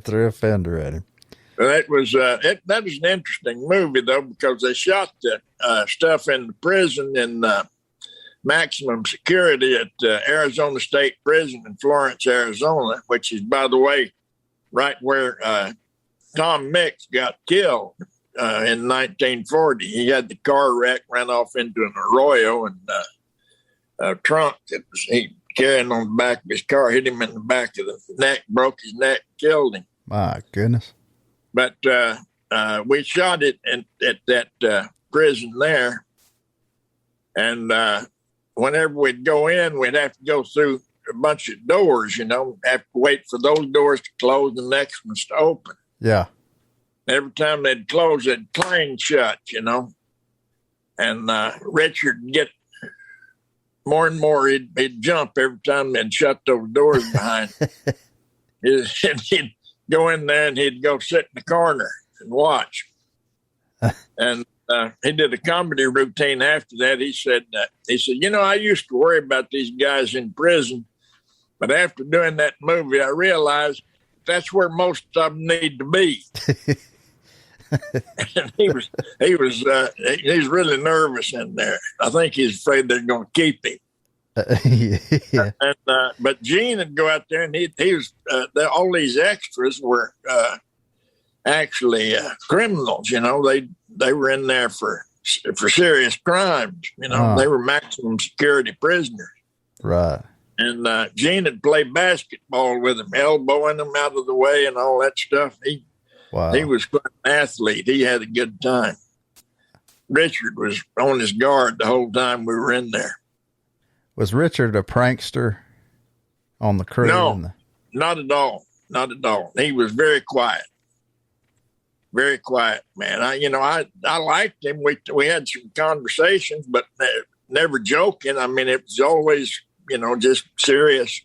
Threw a fender at him. That was an interesting movie, though, because they shot the stuff in the prison in maximum security at Arizona State Prison in Florence, Arizona, which is, by the way, right where Tom Mix got killed in 1940. He had the car wreck, ran off into an arroyo, and a trunk that he carrying on the back of his car hit him in the back of the neck, broke his neck, killed him. My goodness. But we shot it at that prison there. And whenever we'd go in, we'd have to go through a bunch of doors, you know, have to wait for those doors to close, the next ones to open. Yeah. Every time they'd close, they'd clang shut, you know. And Richard would get more and more, he'd jump every time they'd shut those doors behind him. He'd go in there and he'd go sit in the corner and watch. And he did a comedy routine after that. He said, you know, I used to worry about these guys in prison, but after doing that movie, I realized that's where most of them need to be. And he's really nervous in there. I think he's afraid they're going to keep him. Yeah. And but Gene would go out there, and he was all these extras were actually criminals. You know, they were in there for serious crimes. You know, they were maximum security prisoners. Right. And Gene would play basketball with them, elbowing them out of the way and all that stuff. He was quite an athlete. He had a good time. Richard was on his guard the whole time we were in there. Was Richard a prankster on the crew? No, not at all. Not at all. He was very quiet. Very quiet, man. I liked him. We had some conversations, but never joking. I mean, it was always, just serious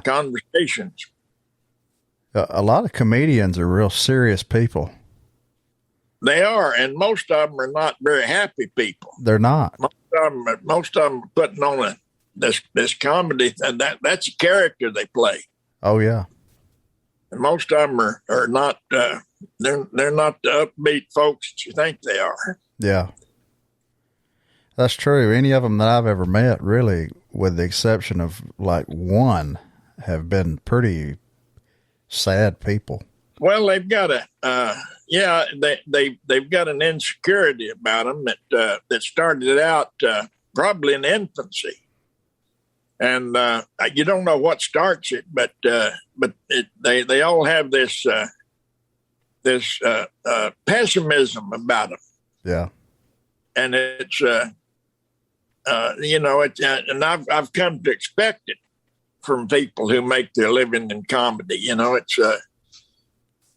conversations. A lot of comedians are real serious people. They are, and most of them are not very happy people. They're not. Most of them are putting on this comedy, and that's a character they play. Oh yeah. And most of them are not. They're not the upbeat folks that you think they are. Yeah, that's true. Any of them that I've ever met, really, with the exception of like one, have been pretty sad people. Well, they've got they've got an insecurity about them that started out probably in infancy, and you don't know what starts it, but they all have this pessimism about them. Yeah, and it's and I've come to expect it from people who make their living in comedy. It's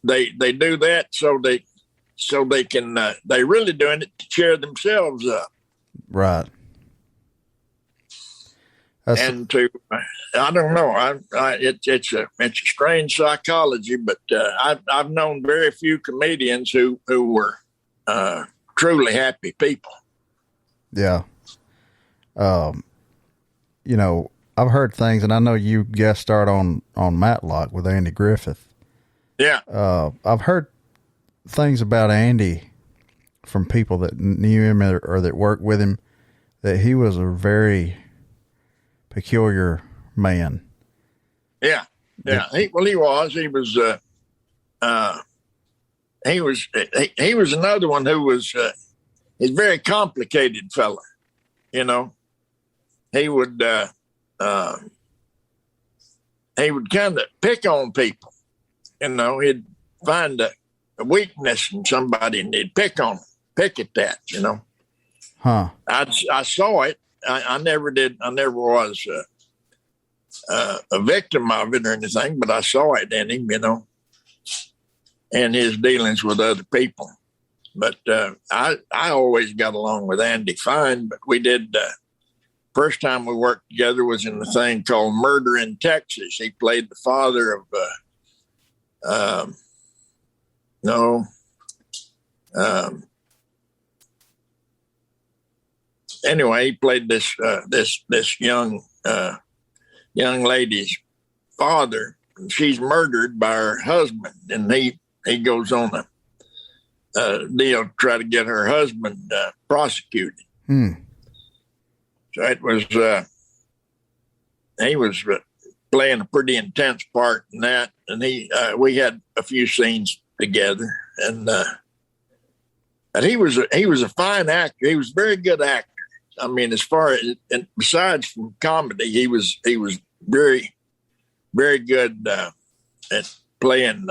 they do that so they can they really doing it to cheer themselves up, right? And to I don't know, it's a strange psychology, but I've known very few comedians who were truly happy people. Yeah. I've heard things, and I know you guest starred on Matlock with Andy Griffith. Yeah. I've heard things about Andy from people that knew him or that worked with him, that he was a very peculiar man. Yeah. Yeah. He was another one who was, he's a very complicated fella. He would kind of pick on people. He'd find a weakness in somebody and he'd pick at that, Huh. I saw it. I never did. I never was a victim of it or anything, but I saw it in him, and his dealings with other people. But I always got along with Andy fine, but we did. First time we worked together was in the thing called Murder in Texas. He played the father of, anyway, he played this young lady's father. She's murdered by her husband, and he goes on a deal to try to get her husband prosecuted. So it was he was playing a pretty intense part in that, and we had a few scenes together, and he was a fine actor. He was a very good actor. I mean, as far as, and besides from comedy, he was very, very good at playing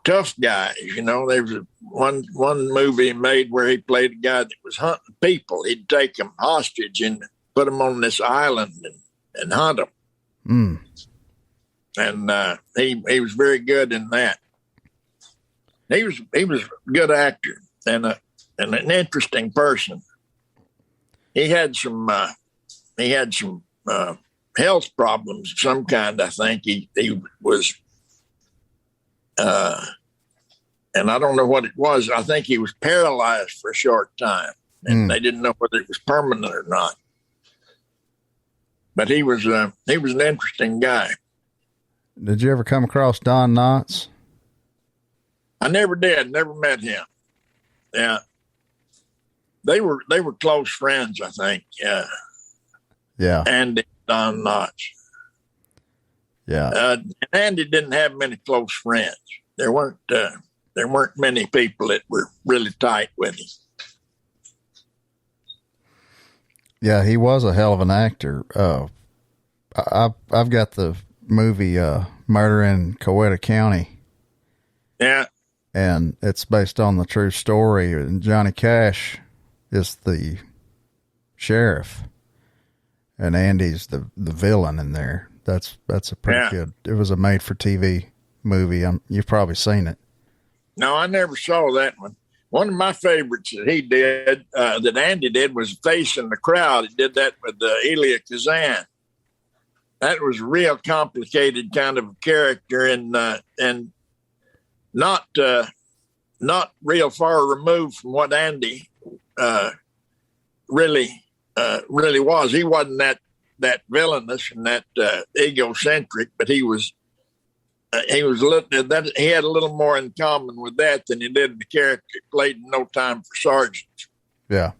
tough guys. There was one movie he made where he played a guy that was hunting people. He'd take them hostage and put them on this island and hunt them. And he was very good in that. He was a good actor and an interesting person. He had some health problems of some kind. I think he was, and I don't know what it was. I think he was paralyzed for a short time, and they didn't know whether it was permanent or not. But he was an interesting guy. Did you ever come across Don Knotts? I never did. Never met him. Yeah. They were close friends, I think. Yeah. Yeah. Andy, Don Knotts. Yeah. And Andy didn't have many close friends. There weren't many people that were really tight with him. Yeah, he was a hell of an actor. I've got the movie Murder in Coweta County. Yeah. And it's based on the true story. And Johnny Cash is the sheriff, and Andy's the villain in there. That's a pretty good. It was a made-for-TV movie. You've probably seen it. No, I never saw that one. One of my favorites that he did, that Andy did, was Face in the Crowd. He did that with Elia Kazan. that was a real complicated kind of a character, and not real far removed from what Andy really was. He wasn't that villainous and that egocentric, but he was he had a little more in common with that than he did the character he played in No Time for Sergeants. Yeah.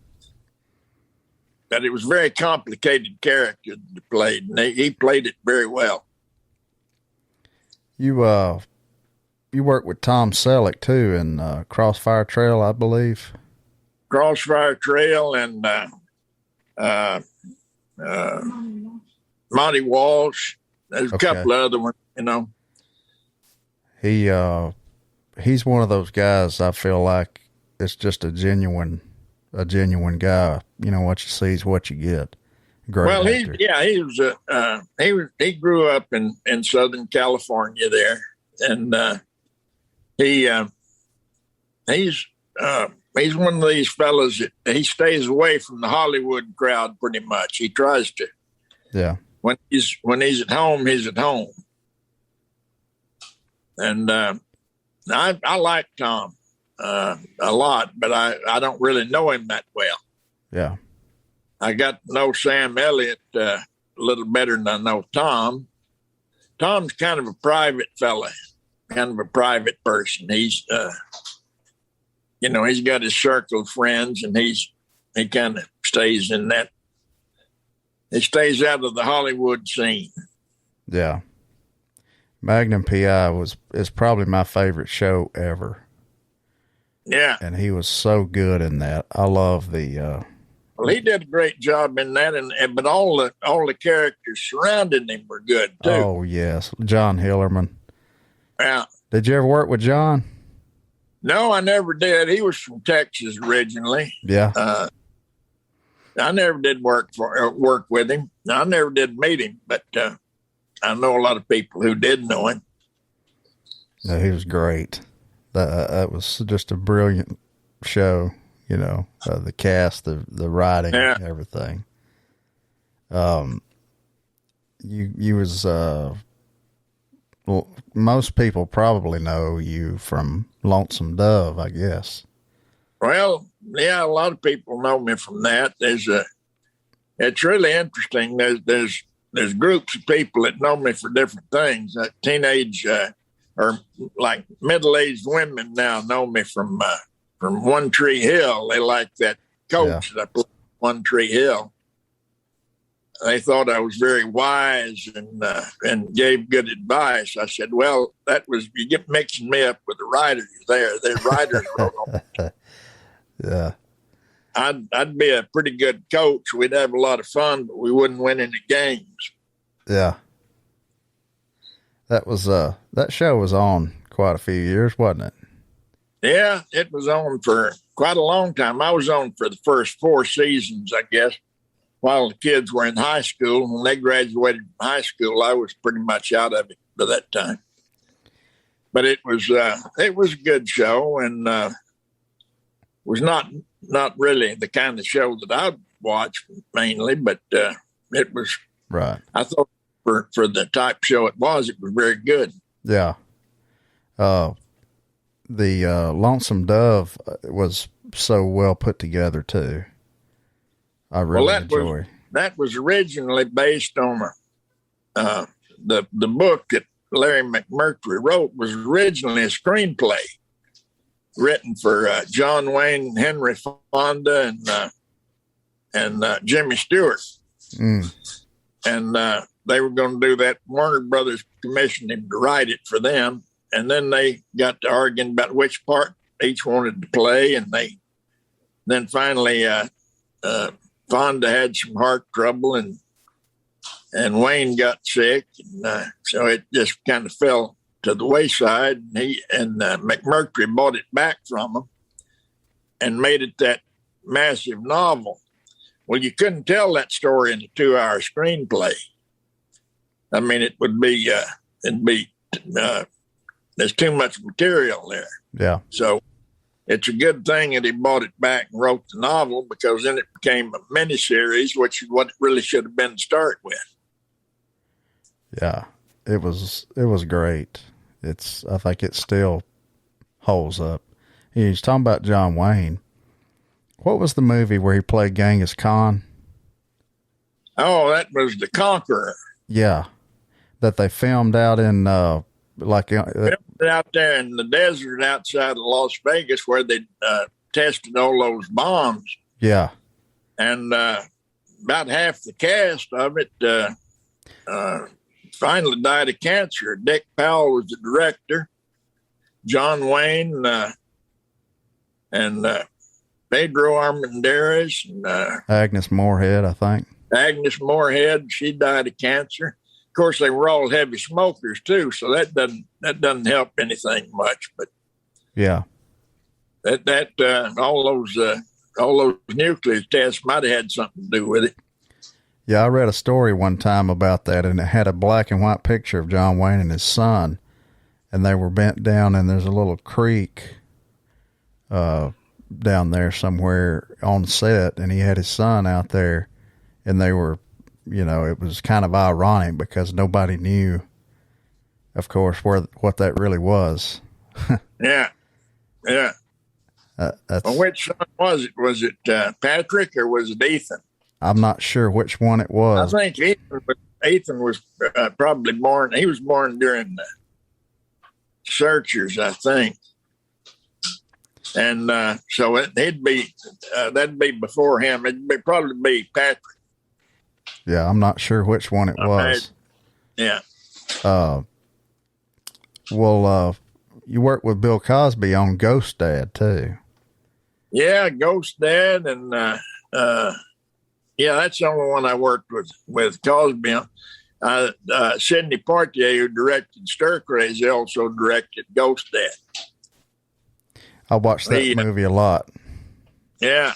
But it was a very complicated character that he played, and he played it very well. You worked with Tom Selleck too in Crossfire Trail, I believe. Crossfire Trail and Monty Walsh. There's a couple of other ones, you know. He's one of those guys I feel like it's just a genuine guy. You know, what you see is what you get. Great actor. He grew up in Southern California there, and he's one of these fellas that he stays away from the Hollywood crowd pretty much. He tries to. Yeah. When he's at home, he's at home. And I like Tom a lot, but I don't really know him that well. Yeah. I got to know Sam Elliott a little better than I know Tom. Tom's kind of a private fella, kind of a private person. He's, he's got his circle of friends, and he kind of stays in that. He stays out of the Hollywood scene. Yeah. Magnum PI is probably my favorite show ever. Yeah. And he was so good in that. I love the well, he did a great job in that, but all the characters surrounding him were good too. Oh yes, John Hillerman. Yeah. Did you ever work with John? No, I never did. He was from Texas originally. Yeah. I never did work with him. I never did meet him, but I know a lot of people who did know him. No, he was great. That was just a brilliant show. You know, the cast, the writing, everything. You was well, most people probably know you from Lonesome Dove, I guess. Well, yeah, a lot of people know me from that. It's really interesting. There's groups of people that know me for different things. Teenage or like middle-aged women now know me from One Tree Hill. They like that coach that I put One Tree Hill. They thought I was very wise and gave good advice. I said, well, you get mixing me up with the writers there. The writers wrote on. Yeah. I'd be a pretty good coach. We'd have a lot of fun, but we wouldn't win any games. Yeah. That was that show was on quite a few years, wasn't it? Yeah, it was on for quite a long time. I was on for the first 4 seasons, I guess, while the kids were in high school. When they graduated from high school, I was pretty much out of it by that time. But it was a good show, and was not really the kind of show that I'd watch mainly, but it was right. I thought for the type show it was very good. Yeah. The Lonesome Dove was so well put together too. I really enjoy. That was originally based on the book that Larry McMurtry wrote was originally a screenplay written for John Wayne, Henry Fonda, and Jimmy Stewart. And they were going to do that. Warner Brothers commissioned him to write it for them. And then they got to arguing about which part each wanted to play. And then finally Fonda had some heart trouble and Wayne got sick. And so it just kind of fell to the wayside. And McMurtry bought it back from him and made it that massive novel. Well, you couldn't tell that story in a 2-hour screenplay. I mean, it'd be there's too much material there. Yeah. So it's a good thing that he bought it back and wrote the novel, because then it became a miniseries, which is what it really should have been to start with. Yeah, it was great. I think it still holds up. He's talking about John Wayne. What was the movie where he played Genghis Khan? Oh, that was The Conqueror. Yeah, that they filmed out in Filmed out there in the desert outside of Las Vegas, where they tested all those bombs. Yeah, and about half the cast of it finally died of cancer. Dick Powell was the director. John Wayne and Pedro Armendariz and Agnes Moorehead, I think. Agnes Moorehead, she died of cancer. Of course, they were all heavy smokers too, so that doesn't help anything much. But yeah, all those nuclear tests might have had something to do with it. Yeah, I read a story one time about that, and it had a black and white picture of John Wayne and his son, and they were bent down, and there's a little creek down there somewhere on set, and he had his son out there, and they were, it was kind of ironic because nobody knew, of course, what that really was. Yeah. Well, which son was it? Was it Patrick or was it Ethan? I'm not sure which one it was. I think Ethan was probably born. He was born during the Searchers, I think, and so that'd be before him. It'd probably be Patrick. Yeah, I'm not sure which one it was. Yeah. Well, you worked with Bill Cosby on Ghost Dad too. Yeah, Ghost Dad, and yeah, that's the only one I worked with Cosby. Sidney Poitier, who directed Stir Crazy, also directed Ghost Dad. I watched that movie a lot. Yeah,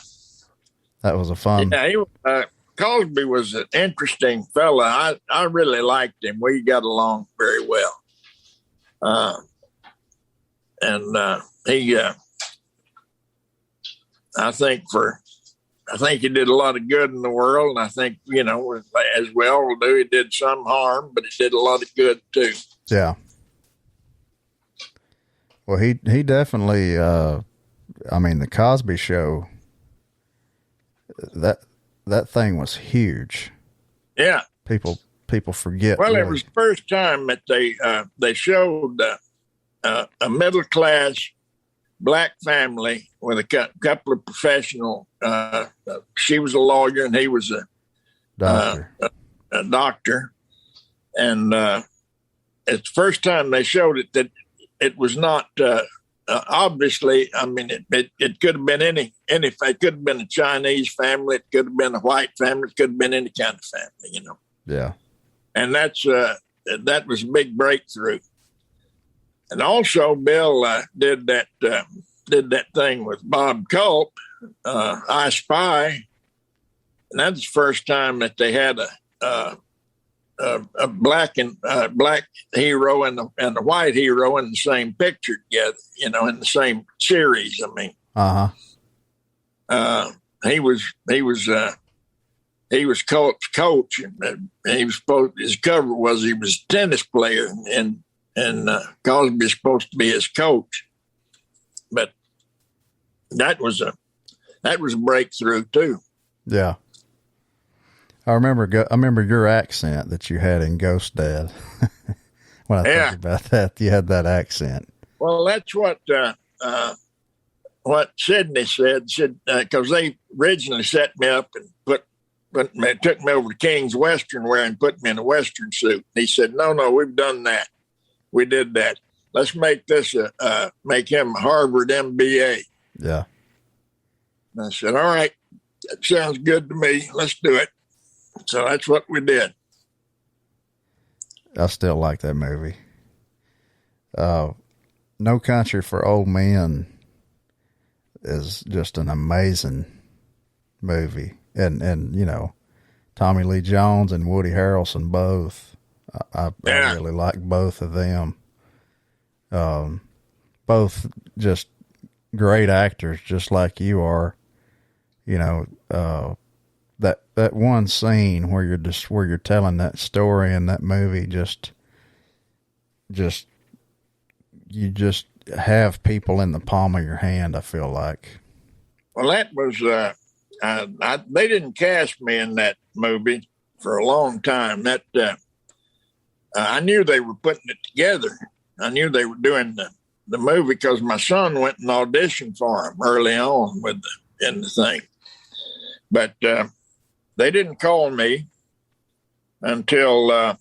that was a fun. Yeah, Cosby was an interesting fella. I really liked him. We got along very well. And he, I think he did a lot of good in the world. And I think, as we all do, he did some harm, but he did a lot of good too. Yeah. Well, he definitely, the Cosby Show, that thing was huge. Yeah. People forget. Well, really. It was the first time that they showed a middle class black family with a couple of professional. She was a lawyer and he was a doctor, and it's the first time they showed it that it was not obviously. I mean, it could have been any. It could have been a Chinese family. It could have been a white family. It could have been any kind of family. Yeah. And that was a big breakthrough. And also, Bill did that thing with Bob Culp, I Spy, and that's the first time that they had a black hero and a white hero in the same picture together. In the same series. I mean, he was Culp's coach, and his cover was he was a tennis player, and Cosby is supposed to be his coach. But that was a breakthrough too. Yeah. I remember your accent that you had in Ghost Dad. When I think about that, you had that accent. Well, that's what Sidney said, because they originally set me up and took me over to King's Western Wear and put me in a Western suit. He said, no, we've done that. We did that. Let's make this make him a Harvard MBA. Yeah. And I said, all right, that sounds good to me. Let's do it. So that's what we did. I still like that movie. No Country for Old Men is just an amazing movie. And Tommy Lee Jones and Woody Harrelson both. I really like both of them. Both just great actors, just like you are. that one scene where you're telling that story in that movie, you just have people in the palm of your hand, I feel like. Well, that was, they didn't cast me in that movie for a long time. I knew they were putting it together. I knew they were doing the movie because my son went and auditioned for him early on in the thing. But they didn't call me until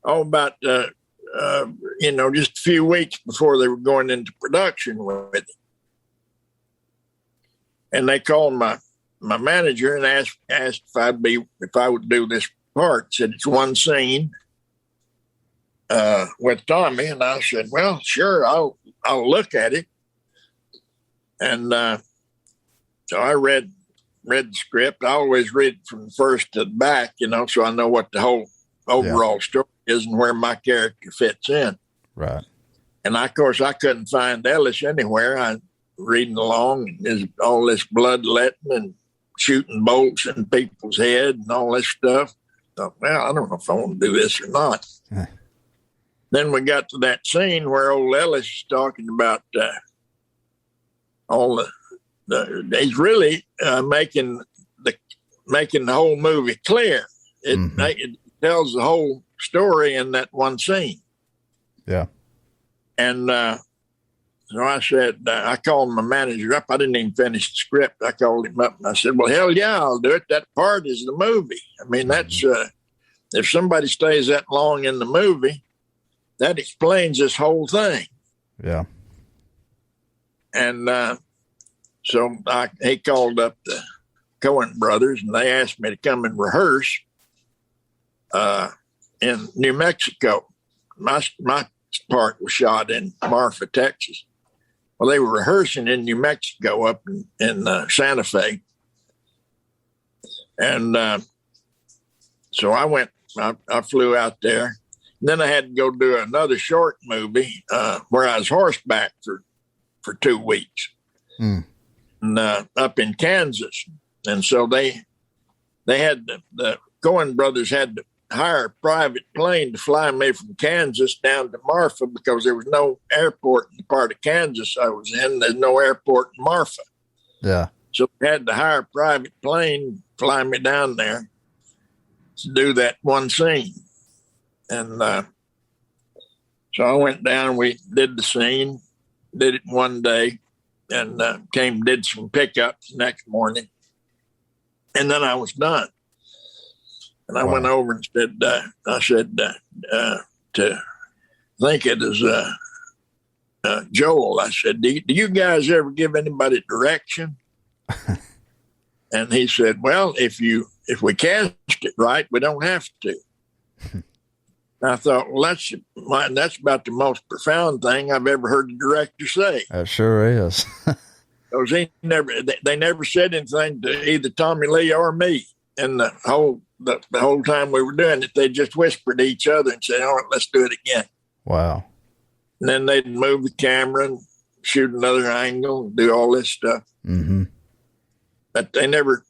about just a few weeks before they were going into production with it. And they called my manager and asked if I would do this part. Said it's one scene with Tommy, and I said, well, sure, I'll look at it. And so I read the script. I always read from the first to the back, so I know what the whole overall story is and where my character fits in. Right. And of course, I couldn't find Ellis anywhere. I reading along, and there's all this bloodletting and shooting bolts in people's head and all this stuff. Thought, well, I don't know if I want to do this or not. Then we got to that scene where old Ellis is talking about all he's really making the whole movie clear. It tells the whole story in that one scene. Yeah. And so I said, I called my manager up. I didn't even finish the script. I called him up and I said, well, hell yeah, I'll do it. That part is the movie. I mean, that's, if somebody stays that long in the movie, that explains this whole thing. Yeah. And so he called up the Coen brothers and they asked me to come and rehearse in New Mexico. My part was shot in Marfa, Texas. Well, they were rehearsing in New Mexico up in Santa Fe. And so I went, I flew out there. And then I had to go do another short movie where I was horseback for 2 weeks and, up in Kansas. And so they had the Coen brothers had to hire a private plane to fly me from Kansas down to Marfa because there was no airport in the part of Kansas I was in. There's no airport in Marfa. Yeah. So they had to hire a private plane, fly me down there to do that one scene. And so I went down, we did the scene, did it one day, and did some pickups the next morning. And then I was done. And I went over and said, to think it as Joel, I said, do you guys ever give anybody direction? And he said, well, if we cast it right, we don't have to. And I thought, well, that's about the most profound thing I've ever heard a director say. That sure is. Because they never said anything to either Tommy Lee or me. And the whole time we were doing it, they just whispered to each other and said, all right, let's do it again. Wow. And then they'd move the camera and shoot another angle and do all this stuff. Mm-hmm. But they never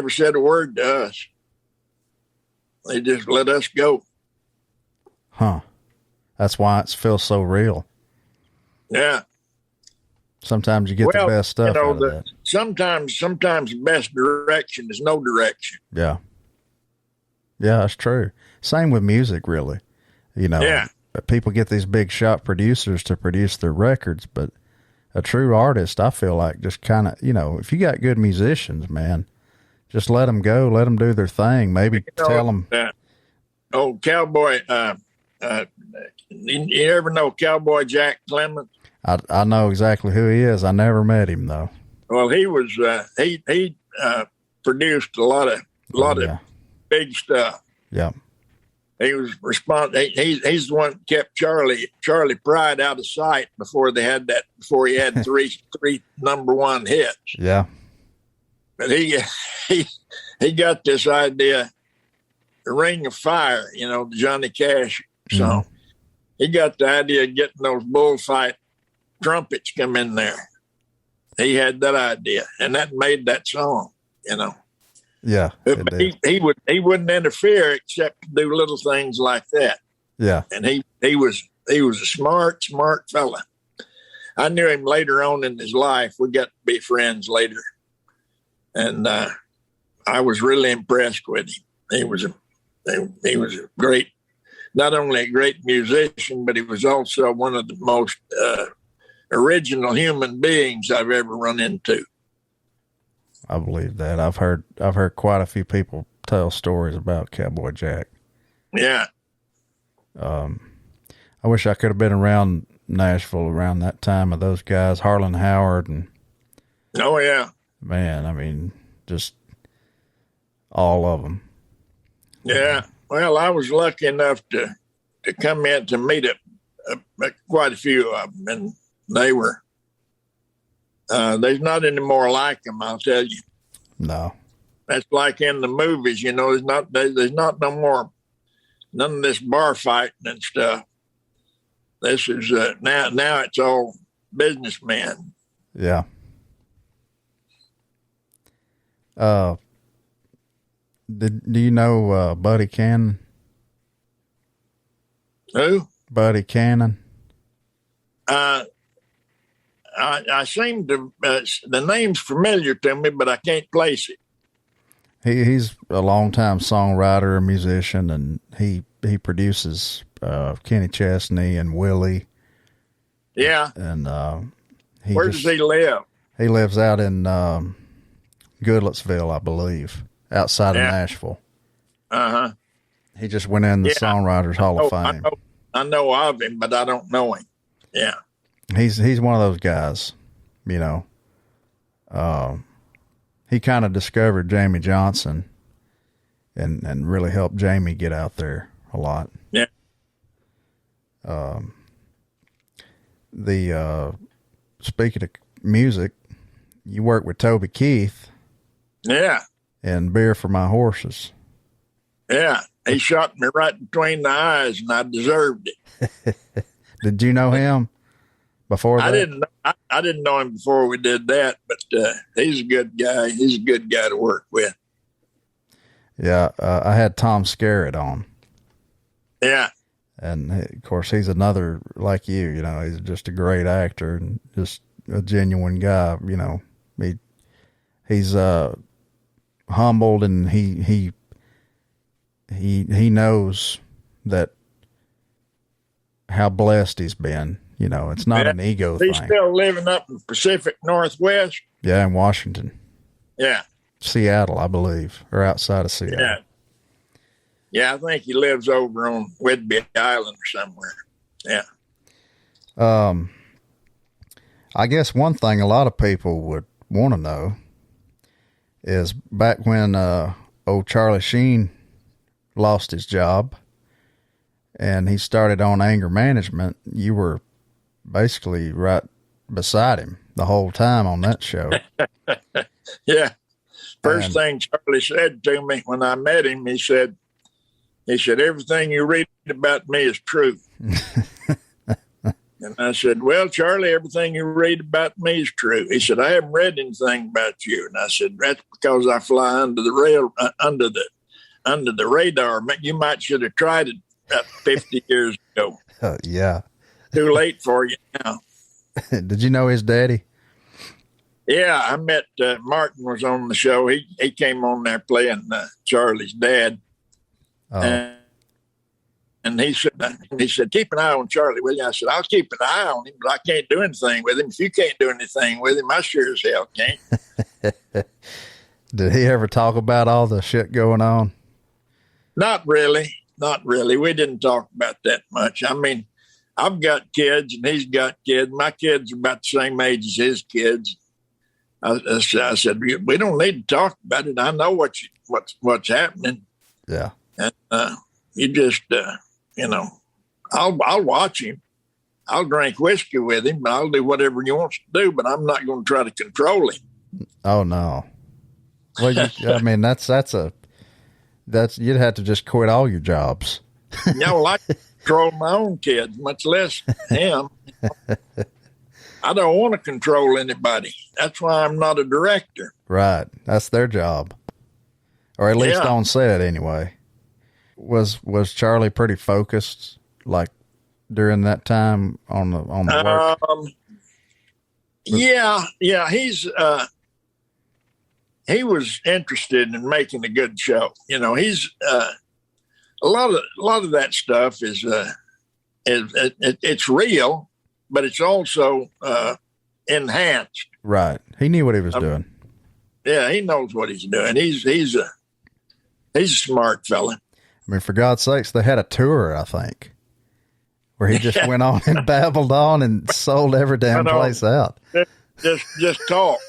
said a word to us. They just let us go. Huh. That's why it feels so real. Yeah. Sometimes you get the best stuff out of that. Sometimes the best direction is no direction. Yeah. Yeah, that's true. Same with music, really. Yeah. People get these big shot producers to produce their records, but a true artist, I feel like, just kind of, if you got good musicians, man, just let them go, let them do their thing. Maybe tell them. Old Cowboy, you ever know Cowboy Jack Clemens? I know exactly who he is. I never met him though. Well, he was he produced a lot of big stuff. Yeah. He was he's the one that kept Charlie Pride out of sight before he had three number one hits. Yeah. But he got this idea, the Ring of Fire, the Johnny Cash song. Mm-hmm. He got the idea of getting those bullfight trumpets come in there. He had that idea, and that made that song, Yeah. But he wouldn't interfere except to do little things like that. Yeah. And he was a smart fella. I knew him later on in his life. We got to be friends later. And I was really impressed with him. He was a great, not only a great musician, but he was also one of the most original human beings I've ever run into. I believe that. I've heard quite a few people tell stories about Cowboy Jack. Yeah. I wish I could have been around Nashville around that time of those guys, Harlan Howard and. Oh yeah. Man, I mean, just all of them. Yeah. Well, I was lucky enough to come in to meet quite a few of them, and they were. There's not any more like them, I'll tell you. No. That's like in the movies, you know. There's not no more, none of this bar fighting and stuff. This is now it's all businessmen. Yeah. Do you know Buddy Cannon? Who? Buddy Cannon. I seem to the name's familiar to me, but I can't place it. He's a longtime songwriter, and musician, and he produces Kenny Chesney and Willie. Yeah. And where does he live? He lives out in Goodlettsville, I believe, outside of Nashville. Uh-huh. He just went in the Songwriters Hall of Fame. I know of him, but I don't know him. Yeah. He's one of those guys, you know. He kind of discovered Jamie Johnson and really helped Jamie get out there a lot. Yeah. Speaking of music, you work with Toby Keith. Yeah. And Beer for My Horses. Yeah. He shot me right between the eyes, and I deserved it. Did you know him before that? I didn't know him before we did that, but he's a good guy. He's a good guy to work with. Yeah, I had Tom Skerritt on. Yeah. And, of course, he's another, like you know, he's just a great actor and just a genuine guy, you know. He's humbled, and he knows that how blessed he's been. You know, it's not an ego thing. He's still living up in the Pacific Northwest. Yeah, in Washington. Yeah. Seattle, I believe, or outside of Seattle. Yeah. Yeah, I think he lives over on Whidbey Island or somewhere. Yeah. I guess one thing a lot of people would want to know is back when old Charlie Sheen lost his job and he started on anger management, you were basically right beside him the whole time on that show. Yeah. First thing Charlie said to me when I met him, he said, everything you read about me is true. And I said, well, Charlie, everything you read about me is true. He said, I haven't read anything about you. And I said, that's because I fly under the radar. You might should have tried it about 50 years ago. Yeah. Too late for you now. Did you know his daddy? Yeah, I met Martin was on the show. He came on there playing Charlie's dad. Oh. And he said, keep an eye on Charlie, will you? I said, I'll keep an eye on him, but I can't do anything with him. If you can't do anything with him, I sure as hell can't. Did he ever talk about all the shit going on? Not really. We didn't talk about that much. I mean, I've got kids and he's got kids. My kids are about the same age as his kids. I said, we don't need to talk about it. I know what's happening. Yeah. And you just, I'll watch him. I'll drink whiskey with him. I'll do whatever he wants to do, but I'm not going to try to control him. Oh no. Well, I mean, that's you'd have to just quit all your jobs. I control my own kids, much less him. I don't want to control anybody. That's why I'm not a director. Right. That's their job. or at least Yeah. on set anyway. Was Charlie pretty focused, like during that time on the work? Yeah. He was interested in making a good show. He's a lot of that stuff is it's real, but it's also enhanced. Right. He knew what he was doing. Yeah, he knows what he's doing. He's a smart fella. I mean, for God's sakes, they had a tour, I think, where he just went on and babbled on and sold every damn place out. Just talk.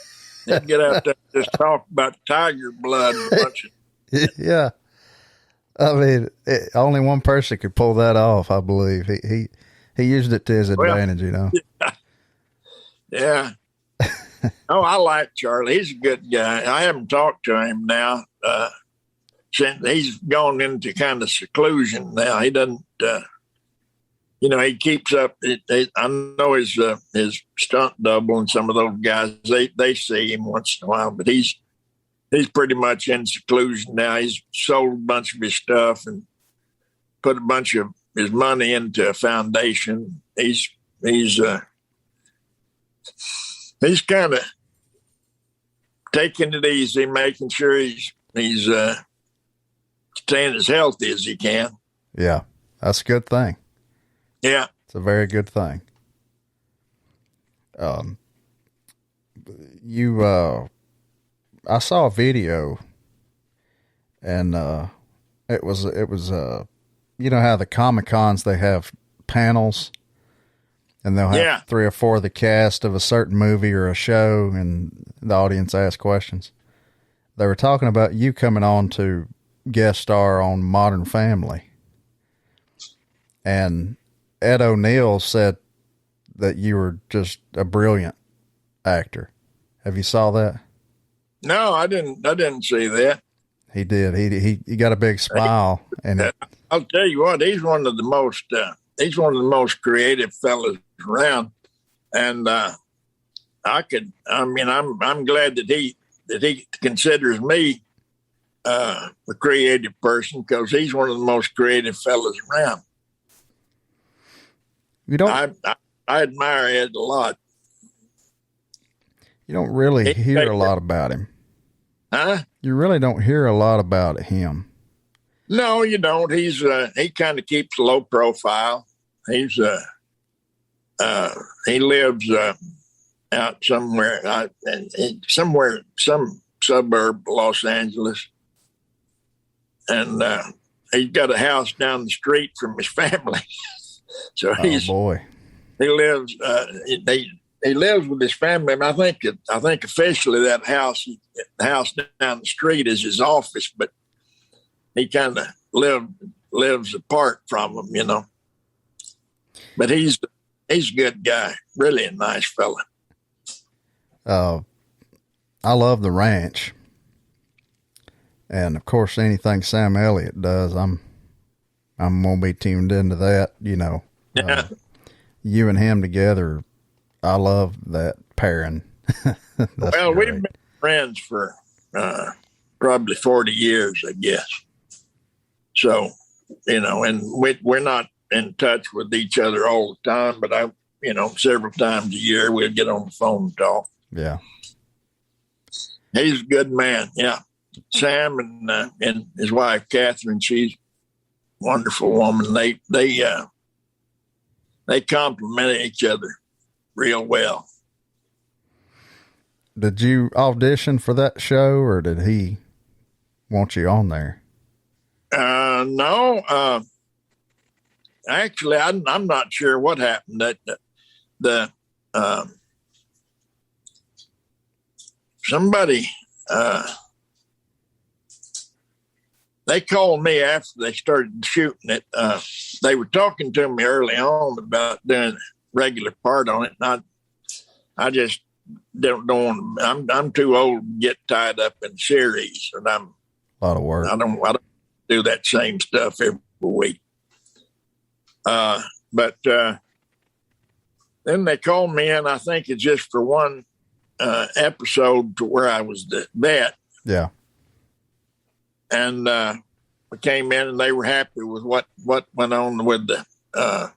He'd get out there and just talk about tiger blood and a bunch of. Yeah. I mean, only one person could pull that off, I believe. He used it to his advantage, Yeah. Oh, I like Charlie. He's a good guy. I haven't talked to him now since he's gone into kind of seclusion now. He doesn't, he keeps up. I know his stunt double and some of those guys, they see him once in a while, but he's pretty much in seclusion now. He's sold a bunch of his stuff and put a bunch of his money into a foundation. He's kind of taking it easy, making sure he's staying as healthy as he can. Yeah, that's a good thing. Yeah, it's a very good thing. I saw a video, and it was how the Comic-Cons, they have panels, and they'll have 3 or 4 of the cast of a certain movie or a show, and the audience asks questions. They were talking about you coming on to guest star on Modern Family, and Ed O'Neill said that you were just a brilliant actor. Have you saw that? No, I didn't see that. He did. He got a big smile, and I'll tell you what, he's one of the most creative fellas around, and I'm glad that he considers me a creative person, because he's one of the most creative fellas around. I admire Ed a lot. You don't really hear a lot about him. Huh? You really don't hear a lot about him. No, you don't. He kind of keeps low profile. He lives out somewhere, some suburb of Los Angeles, and he's got a house down the street from his family. So he lives. He lives with his family, and I think officially that the house down the street is his office, but he kind of lives apart from them, But he's a good guy, really a nice fella. I love The Ranch, and of course anything Sam Elliott does, I'm gonna be tuned into that. Yeah. You and him together. I love that pairing. Well, we've been friends for probably 40 years, I guess. So, and we're not in touch with each other all the time, but several times a year we'll get on the phone and talk. Yeah. He's a good man. Yeah. Sam and his wife, Catherine, she's a wonderful woman. They complement each other real well. Did you audition for that show, or did he want you on there? No. Actually, I'm not sure what happened. That somebody they called me after they started shooting it. They were talking to me early on about doing a regular part on it, and I just don't want. I'm too old to get tied up in series, and I'm a lot of work. I don't do that same stuff every week. But then they called me in. I think it's just for one episode to where I was the vet. Yeah. and we came in, and they were happy with what went on with the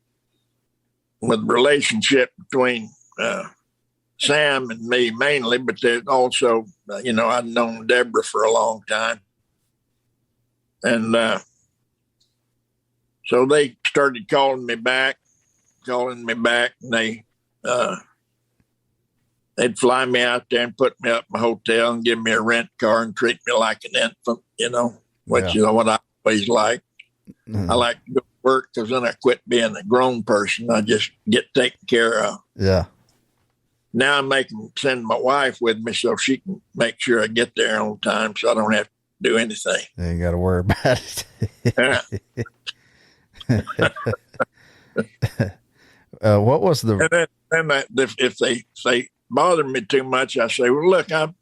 relationship between Sam and me mainly, but they also, I'd known Deborah for a long time, and so they started calling me back, and they'd fly me out there and put me up in my hotel and give me a rent car and treat me like an infant, which is what I always liked. I like to go to work because then I quit being a grown person. I just get taken care of. Yeah. Now I'm send my wife with me so she can make sure I get there on time so I don't have to do anything. You ain't got to worry about it. What was the? And then if they bother me too much, I say, "Well, look, I'm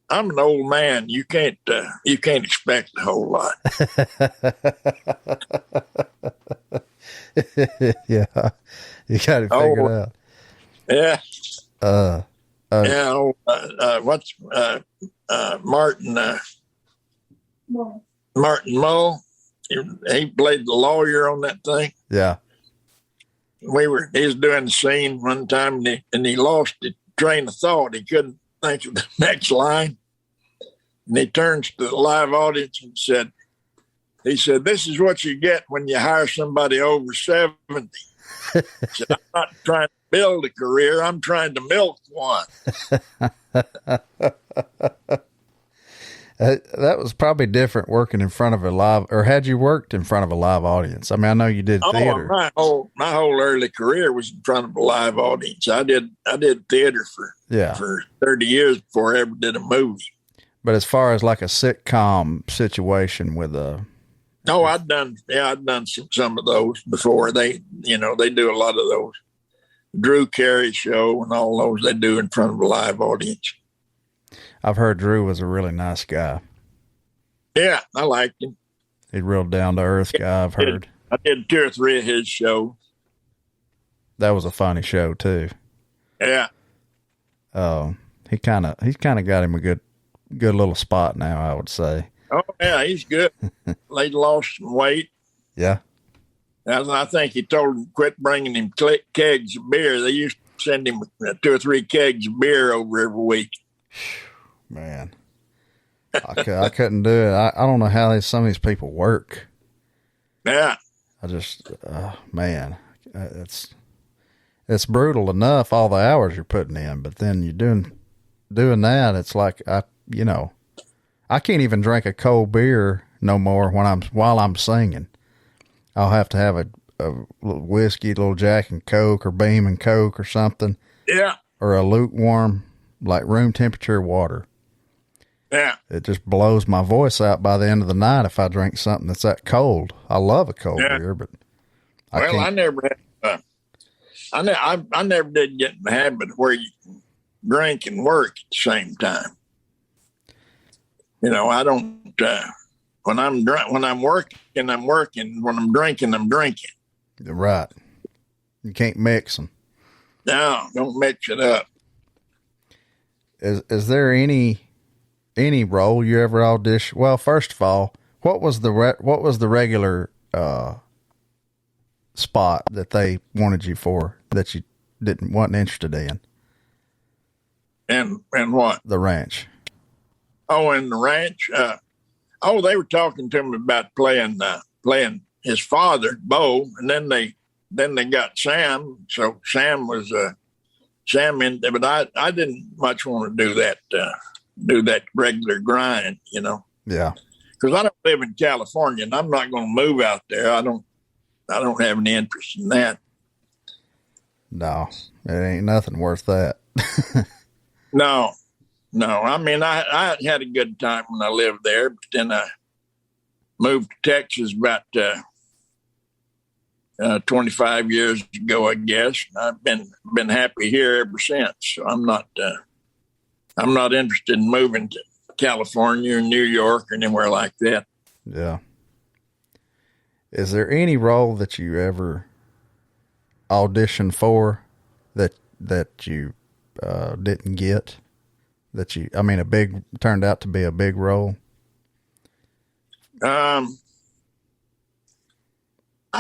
an old man. You can't expect a whole lot." Yeah, you got to figure it out. Yeah. What's Martin? Martin Mull. He played the lawyer on that thing. Yeah. He was doing the scene one time, and he lost the train of thought. He couldn't think of the next line, and he turns to the live audience and said, "This is what you get when you hire somebody over 70." He said, "I'm not trying to build a career. I'm trying to milk one." That was probably different working in front of a live, or had you worked in front of a live audience? I mean, I know you did theater. My whole early career was in front of a live audience. I did theater for 30 years before I ever did a movie. But as far as like a sitcom situation with a, I'd done some of those before. They do a lot of those. Drew Carey show and all those they do in front of a live audience. I've heard Drew was a really nice guy. Yeah, I liked him. He's a real down to earth guy. I've heard. I did 2 or 3 of his shows. That was a funny show too. Yeah. He kind of got him a good little spot now, I would say. Oh yeah, he's good. They lost some weight. Yeah. I think he told him quit bringing him kegs of beer. They used to send him 2 or 3 kegs of beer over every week. Man, I couldn't do it. I don't know how some of these people work. Yeah. I just, man, it's brutal enough, all the hours you're putting in, but then you're doing that. It's like, I can't even drink a cold beer no more while I'm singing. I'll have to have a little whiskey, a little Jack and Coke or Beam and Coke or something. Yeah. Or a lukewarm, like room temperature water. Yeah. It just blows my voice out by the end of the night if I drink something that's that cold. I love a cold beer, but I never had. I never did get in the habit where you drink and work at the same time. I don't. When I'm working, I'm working. When I'm drinking, I'm drinking. Right. You can't mix them. No, don't mix it up. Is there any role you ever auditioned? Well, first of all, what was the regular spot that they wanted you for that you wasn't interested in? And what? The ranch. Oh, in the ranch. They were talking to him about playing his father, Bo, and then they got Sam. So Sam was Sam in there, but I didn't much want to do that regular grind, Yeah. Because I don't live in California, and I'm not going to move out there. I don't have any interest in that. No, it ain't nothing worth that. No. I mean, I had a good time when I lived there, but then I moved to Texas about 25 years ago, I guess. I've been happy here ever since. So I'm not interested in moving to California or New York or anywhere like that. Yeah. Is there any role that you ever auditioned for that you didn't get? Turned out to be a big role? I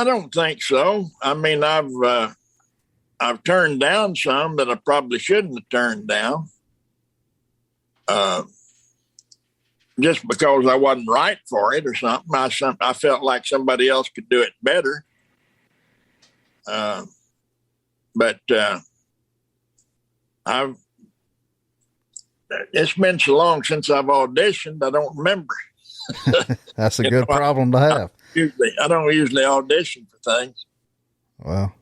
don't think so. I mean, I've turned down some that I probably shouldn't have turned down, just because I wasn't right for it or something. I felt like somebody else could do it better. But it's been so long since I've auditioned, I don't remember. That's a good problem to have. I don't usually audition for things. Well,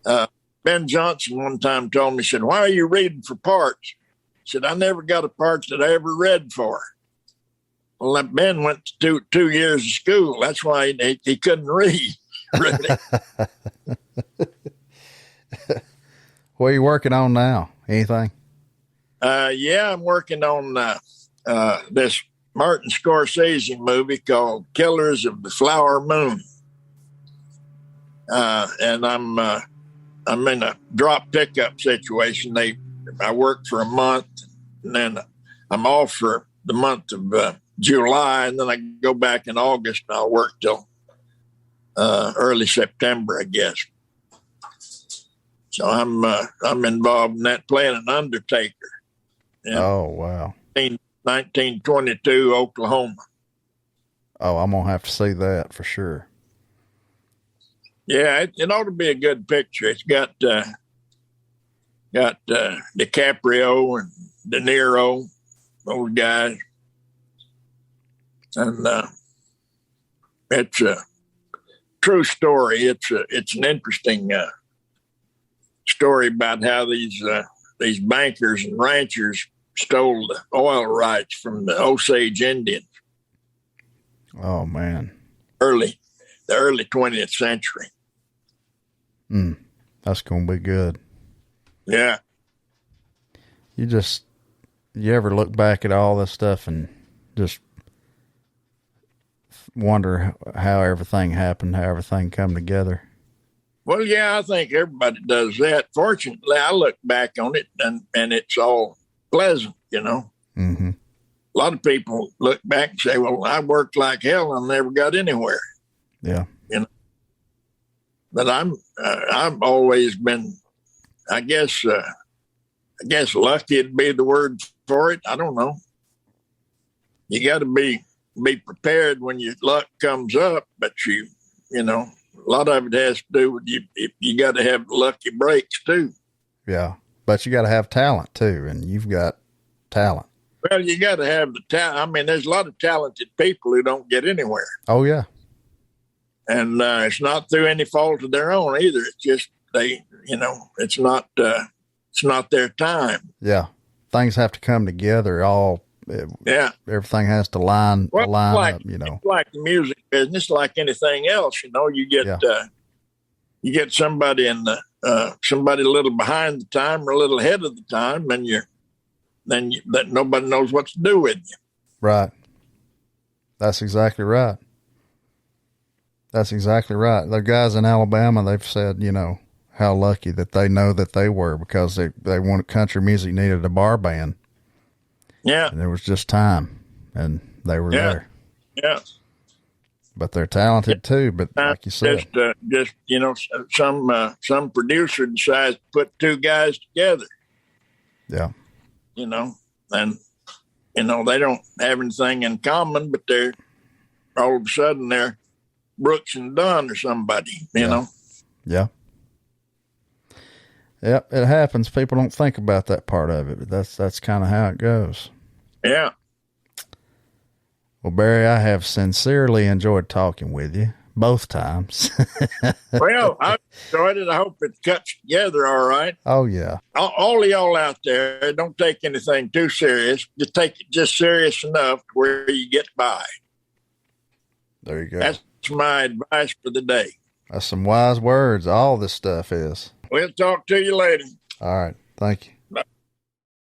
Ben Johnson one time told me, said, "Why are you reading for parts?" He said, "I never got a part that I ever read for." Well, Ben went to 2 years of school. That's why he couldn't read, really. What are you working on now? Anything? Yeah, I'm working on this Martin Scorsese movie called Killers of the Flower Moon. And I'm in a drop pickup situation. I work for a month, and then I'm off for the month of July, and then I go back in August, and I'll work till early September, I guess. So I'm involved in that, playing an undertaker. Oh, wow. 1922 Oklahoma. Oh, I'm going to have to see that for sure. Yeah, it ought to be a good picture. It's got DiCaprio and De Niro, those guys. And it's a true story. It's an interesting story about how these bankers and ranchers stole the oil rights from the Osage Indians. Oh man. The early 20th century. That's going to be good. Yeah. You ever look back at all this stuff and just wonder how everything happened, how everything come together? Well, yeah, I think everybody does that. Fortunately, I look back on it and it's all pleasant, you know. Mm-hmm. A lot of people look back and say, "Well, I worked like hell and never got anywhere." Yeah. You know. But I've always been, I guess lucky would be the word for it. I don't know. You got to be prepared when your luck comes up, but you know, a lot of it has to do with you got to have lucky breaks too. Yeah. But you got to have talent too. And you've got talent. Well, you got to have the talent. I mean, there's a lot of talented people who don't get anywhere. Oh yeah. And it's not through any fault of their own either. It's just it's not their time. Yeah. Things have to come together. Everything has to line up, you know. It's like the music business, like anything else, you know. You get somebody somebody a little behind the time or a little ahead of the time, and that nobody knows what to do with you. Right. That's exactly right. The guys in Alabama, they've said, you know, how lucky that they know that they were, because they wanted country music needed a bar band. Yeah. And there was just time, and they were there. Yeah. But they're talented too, but like you said. Just you know, some producer decides to put two guys together. Yeah. You know, and, you know, they don't have anything in common, but they're all of a sudden they're Brooks and Dunn or somebody, you know? Yeah. Yep, it happens. People don't think about that part of it, but that's kind of how it goes. Yeah. Well, Barry, I have sincerely enjoyed talking with you both times. Well, I enjoyed it. I hope it cuts together all right. Oh, yeah. All of y'all out there, don't take anything too serious. Just take it just serious enough to where you get by. There you go. That's my advice for the day. That's some wise words. All this stuff is. We'll talk to you later. All right. Thank you.